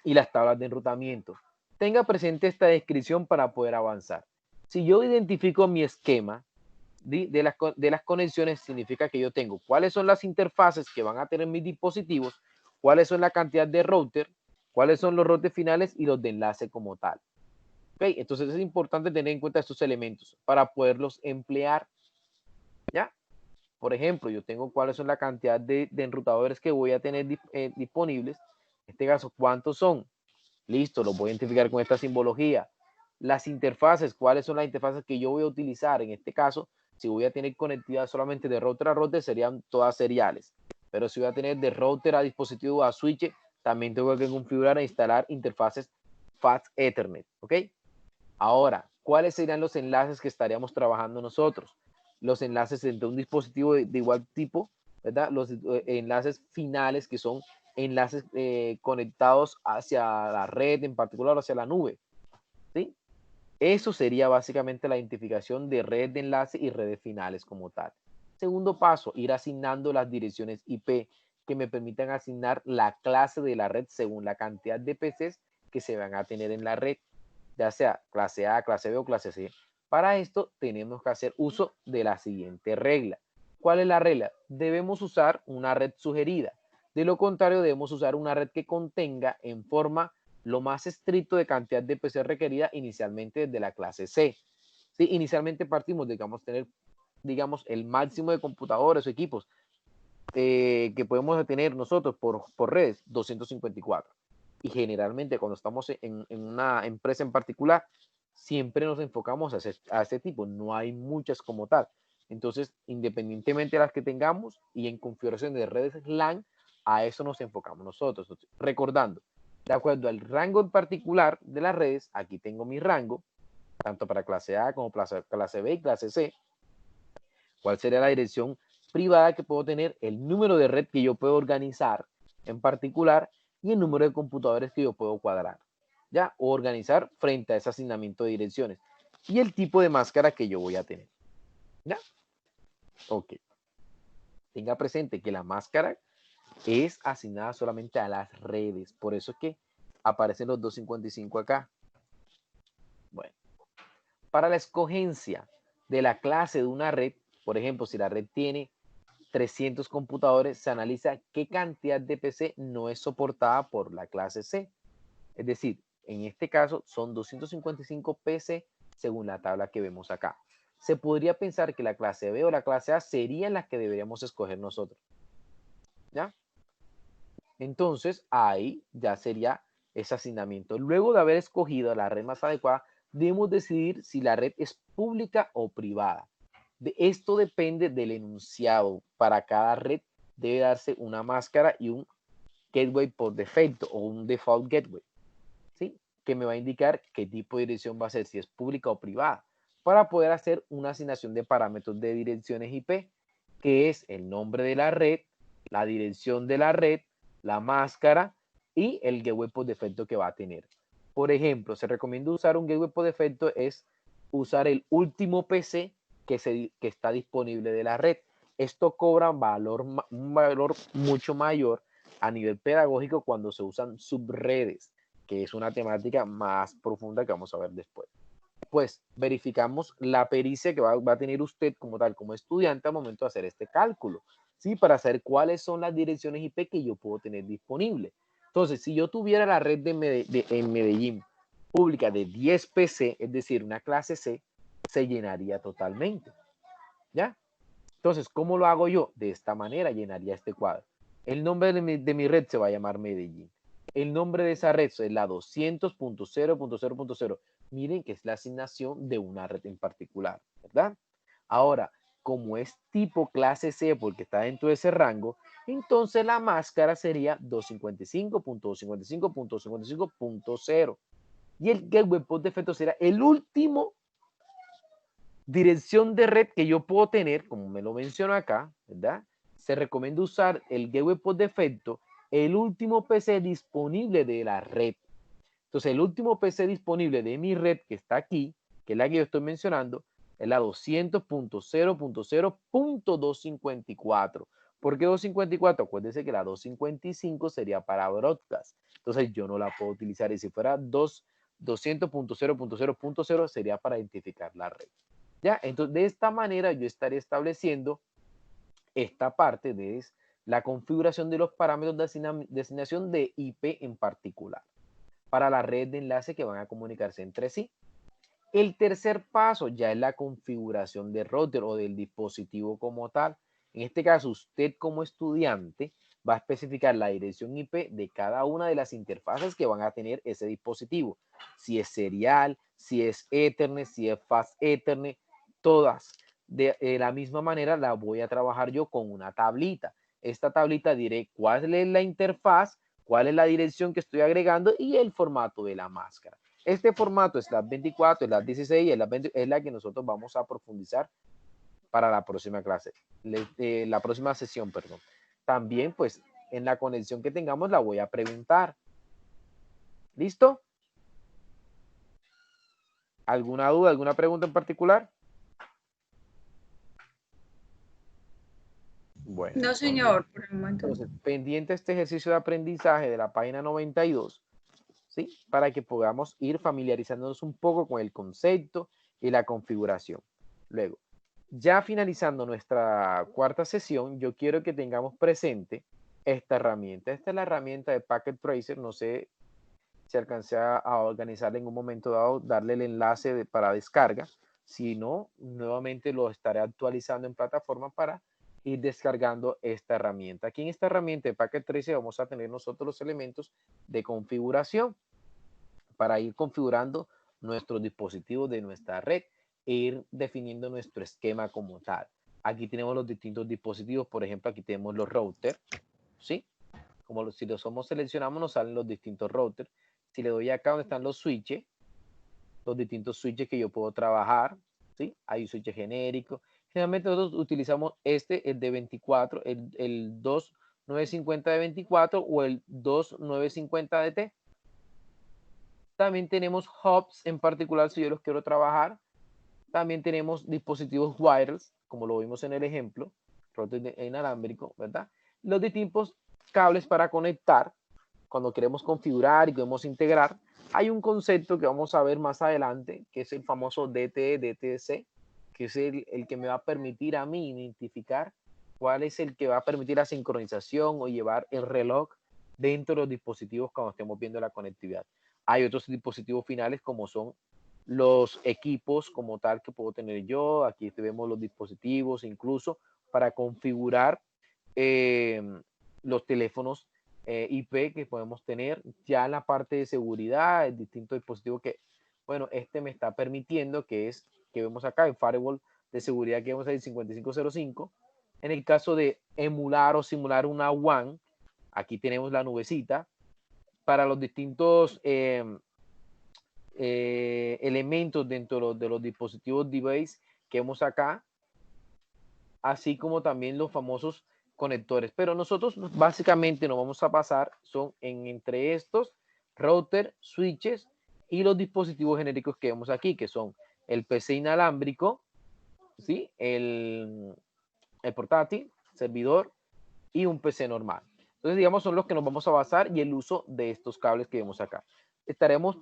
Y las tablas de enrutamiento. Tenga presente esta descripción para poder avanzar. Si yo identifico mi esquema de las conexiones, significa que yo tengo cuáles son las interfaces que van a tener mis dispositivos, cuáles son la cantidad de router, cuáles son los routers finales y los de enlace como tal. ¿Okay? Entonces es importante tener en cuenta estos elementos para poderlos emplear. ¿Ya? Por ejemplo, yo tengo cuáles son la cantidad de enrutadores que voy a tener disponibles. En este caso, ¿cuántos son? Listo, los voy a identificar con esta simbología. Las interfaces, ¿cuáles son las interfaces que yo voy a utilizar? En este caso, si voy a tener conectividad solamente de router a router, serían todas seriales. Pero si voy a tener de router a dispositivo a switch, también tengo que configurar e instalar interfaces Fast Ethernet. ¿Ok? Ahora, ¿cuáles serían los enlaces que estaríamos trabajando nosotros? Los enlaces entre un dispositivo de igual tipo, ¿verdad? Los enlaces finales que son enlaces conectados hacia la red, en particular hacia la nube. ¿Sí? Eso sería básicamente la identificación de red de enlace y redes finales como tal. Segundo paso, ir asignando las direcciones IP que me permitan asignar la clase de la red según la cantidad de PCs que se van a tener en la red, ya sea clase A, clase B o clase C. Para esto tenemos que hacer uso de la siguiente regla. ¿Cuál es la regla? Debemos usar una red sugerida. De lo contrario, debemos usar una red que contenga en forma lo más estricto de cantidad de PC requerida inicialmente desde la clase C. ¿Sí? Inicialmente partimos, tener, el máximo de computadores o equipos que podemos tener nosotros por redes, 254. Y generalmente cuando estamos en una empresa en particular, siempre nos enfocamos a ese tipo, no hay muchas como tal. Entonces, independientemente de las que tengamos y en configuración de redes LAN, a eso nos enfocamos nosotros. Entonces, recordando, de acuerdo al rango en particular de las redes, aquí tengo mi rango, tanto para clase A como clase B y clase C. ¿Cuál sería la dirección privada que puedo tener, el número de red que yo puedo organizar en particular y el número de computadores que yo puedo cuadrar, ¿ya? O organizar frente a ese asignamiento de direcciones y el tipo de máscara que yo voy a tener, ¿ya? Ok. Tenga presente que la máscara es asignada solamente a las redes, por eso es que aparecen los 255 acá. Bueno, para la escogencia de la clase de una red, por ejemplo, si la red tiene 300 computadores, se analiza qué cantidad de PC no es soportada por la clase C. Es decir, en este caso son 255 PC según la tabla que vemos acá. Se podría pensar que la clase B o la clase A serían las que deberíamos escoger nosotros, ¿ya? Entonces, ahí ya sería ese asignamiento. Luego de haber escogido la red más adecuada, debemos decidir si la red es pública o privada. Esto depende del enunciado. Para cada red debe darse una máscara y un gateway por defecto o un default gateway, ¿sí? Que me va a indicar qué tipo de dirección va a ser, si es pública o privada, para poder hacer una asignación de parámetros de direcciones IP, que es el nombre de la red, la dirección de la red, la máscara y el gateway por defecto que va a tener. Por ejemplo, se recomienda usar un gateway por defecto es usar el último PC que está disponible de la red. Esto cobra un valor mucho mayor a nivel pedagógico cuando se usan subredes, que es una temática más profunda que vamos a ver después. Pues verificamos la pericia que va a tener usted como tal, como estudiante al momento de hacer este cálculo, ¿sí? Para saber cuáles son las direcciones IP que yo puedo tener disponible. Entonces, si yo tuviera la red en Medellín pública de 10 PC, es decir, una clase C, se llenaría totalmente, ¿ya? Entonces, ¿cómo lo hago yo? De esta manera llenaría este cuadro. El nombre de mi red se va a llamar Medellín. El nombre de esa red es la 200.0.0.0. Miren que es la asignación de una red en particular, ¿verdad? Ahora, como es tipo clase C porque está dentro de ese rango, entonces la máscara sería 255.255.255.0. Y el gateway por defecto será el último dirección de red que yo puedo tener, como me lo menciono acá, ¿verdad? Se recomienda usar el gateway por defecto, el último PC disponible de la red. Entonces, el último PC disponible de mi red que está aquí, que es la que yo estoy mencionando, es la 200.0.0.254. ¿Por qué 254? Acuérdense que la 255 sería para broadcast. Entonces, yo no la puedo utilizar. Y si fuera 200.0.0.0.0 sería para identificar la red. ¿Ya? Entonces, de esta manera yo estaré estableciendo esta parte de la configuración de los parámetros de asignación de IP en particular para la red de enlace que van a comunicarse entre sí. El tercer paso ya es la configuración del router o del dispositivo como tal. En este caso, usted como estudiante va a especificar la dirección IP de cada una de las interfaces que van a tener ese dispositivo. Si es serial, si es Ethernet, si es Fast Ethernet, todas. De la misma manera la voy a trabajar yo con una tablita. Esta tablita diré cuál es la interfaz, cuál es la dirección que estoy agregando y el formato de la máscara. Este formato es la 24, es la 16, es la que nosotros vamos a profundizar para la próxima clase, la próxima sesión, perdón. También, pues, en la conexión que tengamos la voy a preguntar. ¿Listo? ¿Alguna duda, alguna pregunta en particular? Bueno, No, señor, por el momento. entonces, pendiente este ejercicio de aprendizaje de la página 92, ¿sí? Para que podamos ir familiarizándonos un poco con el concepto y la configuración. Luego, ya finalizando nuestra cuarta sesión, yo quiero que tengamos presente esta herramienta. Esta es la herramienta de Packet Tracer. No sé si alcancé a organizarla en un momento dado, darle el enlace para descarga. Si no, nuevamente lo estaré actualizando en plataforma para ir descargando esta herramienta. Aquí en esta herramienta de Packet Tracer vamos a tener nosotros los elementos de configuración para ir configurando nuestros dispositivos de nuestra red e ir definiendo nuestro esquema como tal. Aquí tenemos los distintos dispositivos, por ejemplo, aquí tenemos los routers, ¿sí? Como si los seleccionamos nos salen los distintos routers. Si le doy acá donde están los switches, los distintos switches que yo puedo trabajar, ¿sí? Hay un switch genérico, Generalmente nosotros utilizamos el de 24, el 2950 de 24 o el 2950 de T. También tenemos hubs en particular si yo los quiero trabajar. También tenemos dispositivos wireless, como lo vimos en el ejemplo, router inalámbrico, ¿verdad? Los distintos cables para conectar cuando queremos configurar y queremos integrar. Hay un concepto que vamos a ver más adelante, que es el famoso DTE, DTC, que es el que me va a permitir a mí identificar cuál es el que va a permitir la sincronización o llevar el reloj dentro de los dispositivos cuando estemos viendo la conectividad. Hay otros dispositivos finales como son los equipos como tal que puedo tener yo. Aquí vemos los dispositivos incluso para configurar los teléfonos IP que podemos tener. Ya en la parte de seguridad, el distinto dispositivo que, bueno, este me está permitiendo, que es, que vemos acá, el firewall de seguridad que vemos ahí, 5505. En el caso de emular o simular una WAN, aquí tenemos la nubecita. Para los distintos elementos dentro de los dispositivos device que vemos acá, así como también los famosos conectores. Pero nosotros básicamente nos vamos a basar son entre estos router, switches y los dispositivos genéricos que vemos aquí, que son el PC inalámbrico, ¿sí? el portátil, servidor y un PC normal. Entonces, digamos, son los que nos vamos a basar y el uso de estos cables que vemos acá. Estaremos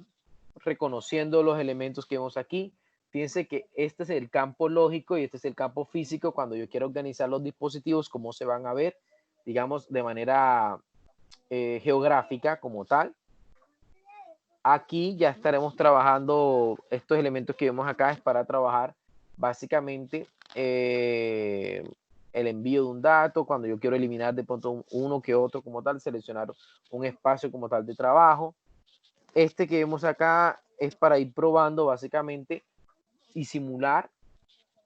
reconociendo los elementos que vemos aquí. Fíjense que este es el campo lógico y este es el campo físico cuando yo quiero organizar los dispositivos, cómo se van a ver, digamos, de manera geográfica como tal. Aquí ya estaremos trabajando, estos elementos que vemos acá es para trabajar básicamente el envío de un dato, cuando yo quiero eliminar de pronto uno que otro como tal, seleccionar un espacio como tal de trabajo. Este que vemos acá es para ir probando básicamente y simular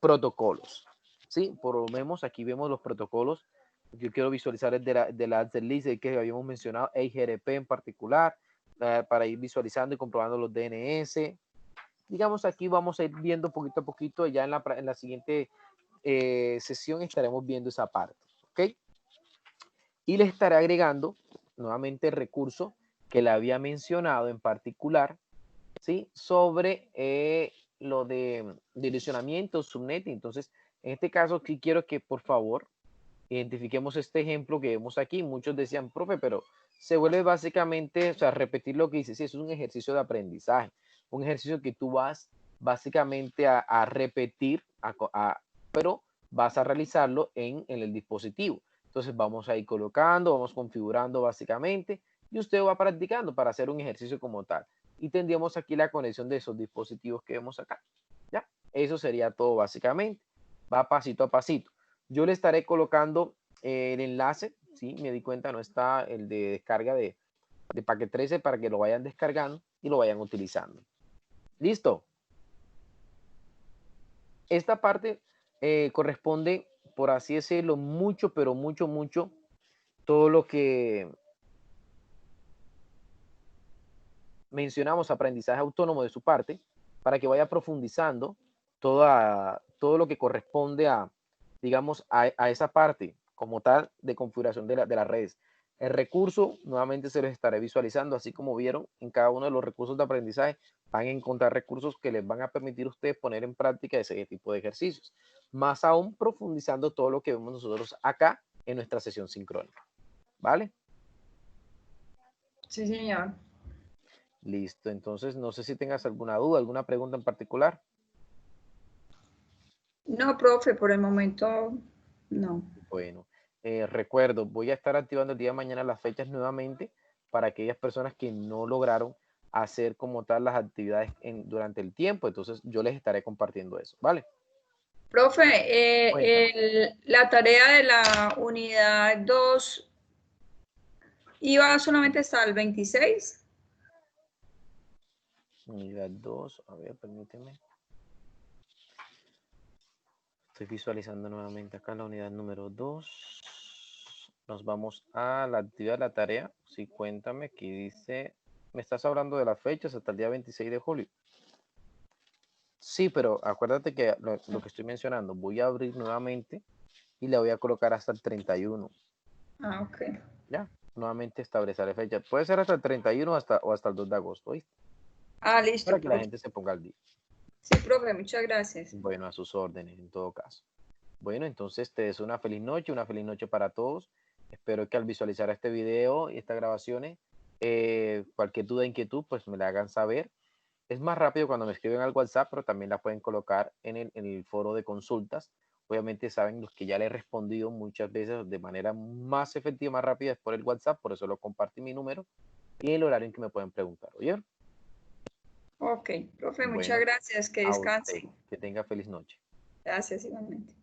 protocolos. ¿Sí? Por lo menos aquí vemos los protocolos. Yo quiero visualizar el de la list que habíamos mencionado, EIGRP en particular, para ir visualizando y comprobando los DNS. Digamos, aquí vamos a ir viendo poquito a poquito, ya en la siguiente sesión estaremos viendo esa parte. ¿Ok? Y les estaré agregando nuevamente el recurso que le había mencionado en particular, ¿sí? Sobre lo de direccionamiento, subnetting. Entonces, en este caso, sí quiero que por favor identifiquemos este ejemplo que vemos aquí. Muchos decían, profe, pero se vuelve básicamente, o sea, repetir lo que dice. Sí, eso es un ejercicio de aprendizaje, un ejercicio que tú vas básicamente a repetir, pero vas a realizarlo en el dispositivo. Entonces vamos a ir colocando, vamos configurando básicamente y usted va practicando para hacer un ejercicio como tal. Y tendríamos aquí la conexión de esos dispositivos que vemos acá. ¿Ya? Eso sería todo básicamente. Va pasito a pasito. Yo le estaré colocando el enlace, ¿sí? Me di cuenta, no está el de descarga de Packet 13 para que lo vayan descargando y lo vayan utilizando. ¿Listo? Esta parte corresponde, por así decirlo, mucho, pero mucho, mucho, todo lo que mencionamos, aprendizaje autónomo de su parte, para que vaya profundizando todo lo que corresponde a, digamos, a esa parte como tal de configuración de las redes. El recurso, nuevamente se los estaré visualizando, así como vieron en cada uno de los recursos de aprendizaje, van a encontrar recursos que les van a permitir a ustedes poner en práctica ese tipo de ejercicios. Más aún profundizando todo lo que vemos nosotros acá en nuestra sesión sincrónica. ¿Vale? Sí, señor. Listo, entonces no sé si tengas alguna duda, alguna pregunta en particular. No, profe, por el momento no. Bueno, recuerdo, voy a estar activando el día de mañana las fechas nuevamente para aquellas personas que no lograron hacer como tal las actividades durante el tiempo, entonces yo les estaré compartiendo eso, ¿vale? Profe, Cuéntame. la tarea de la unidad 2 iba solamente hasta el 26. Unidad 2, a ver, permíteme. Estoy visualizando nuevamente acá la unidad número 2. Nos vamos a la actividad, la tarea. Sí, cuéntame, aquí dice, me estás hablando de las fechas hasta el día 26 de julio. Sí, pero acuérdate que lo que estoy mencionando, voy a abrir nuevamente y le voy a colocar hasta el 31. Ah, ok. Ya, nuevamente establecer fecha. Puede ser hasta el 31 o hasta el 2 de agosto, ¿oíste? Ah, listo, Para que la profe. gente se ponga al día. Sí, profe, muchas gracias. Bueno, a sus órdenes en todo caso. Bueno, entonces te deseo una feliz noche para todos. Espero que al visualizar este video y estas grabaciones, cualquier duda, inquietud, pues me la hagan saber. Es más rápido cuando me escriben al WhatsApp, pero también la pueden colocar en el foro de consultas. Obviamente saben los que ya le he respondido muchas veces de manera más efectiva, más rápida es por el WhatsApp, por eso lo compartí mi número y el horario en que me pueden preguntar. ¿Oyeron? Ok, profe, muchas Bueno, gracias. Que a usted, descanse. que tenga feliz noche. Gracias igualmente.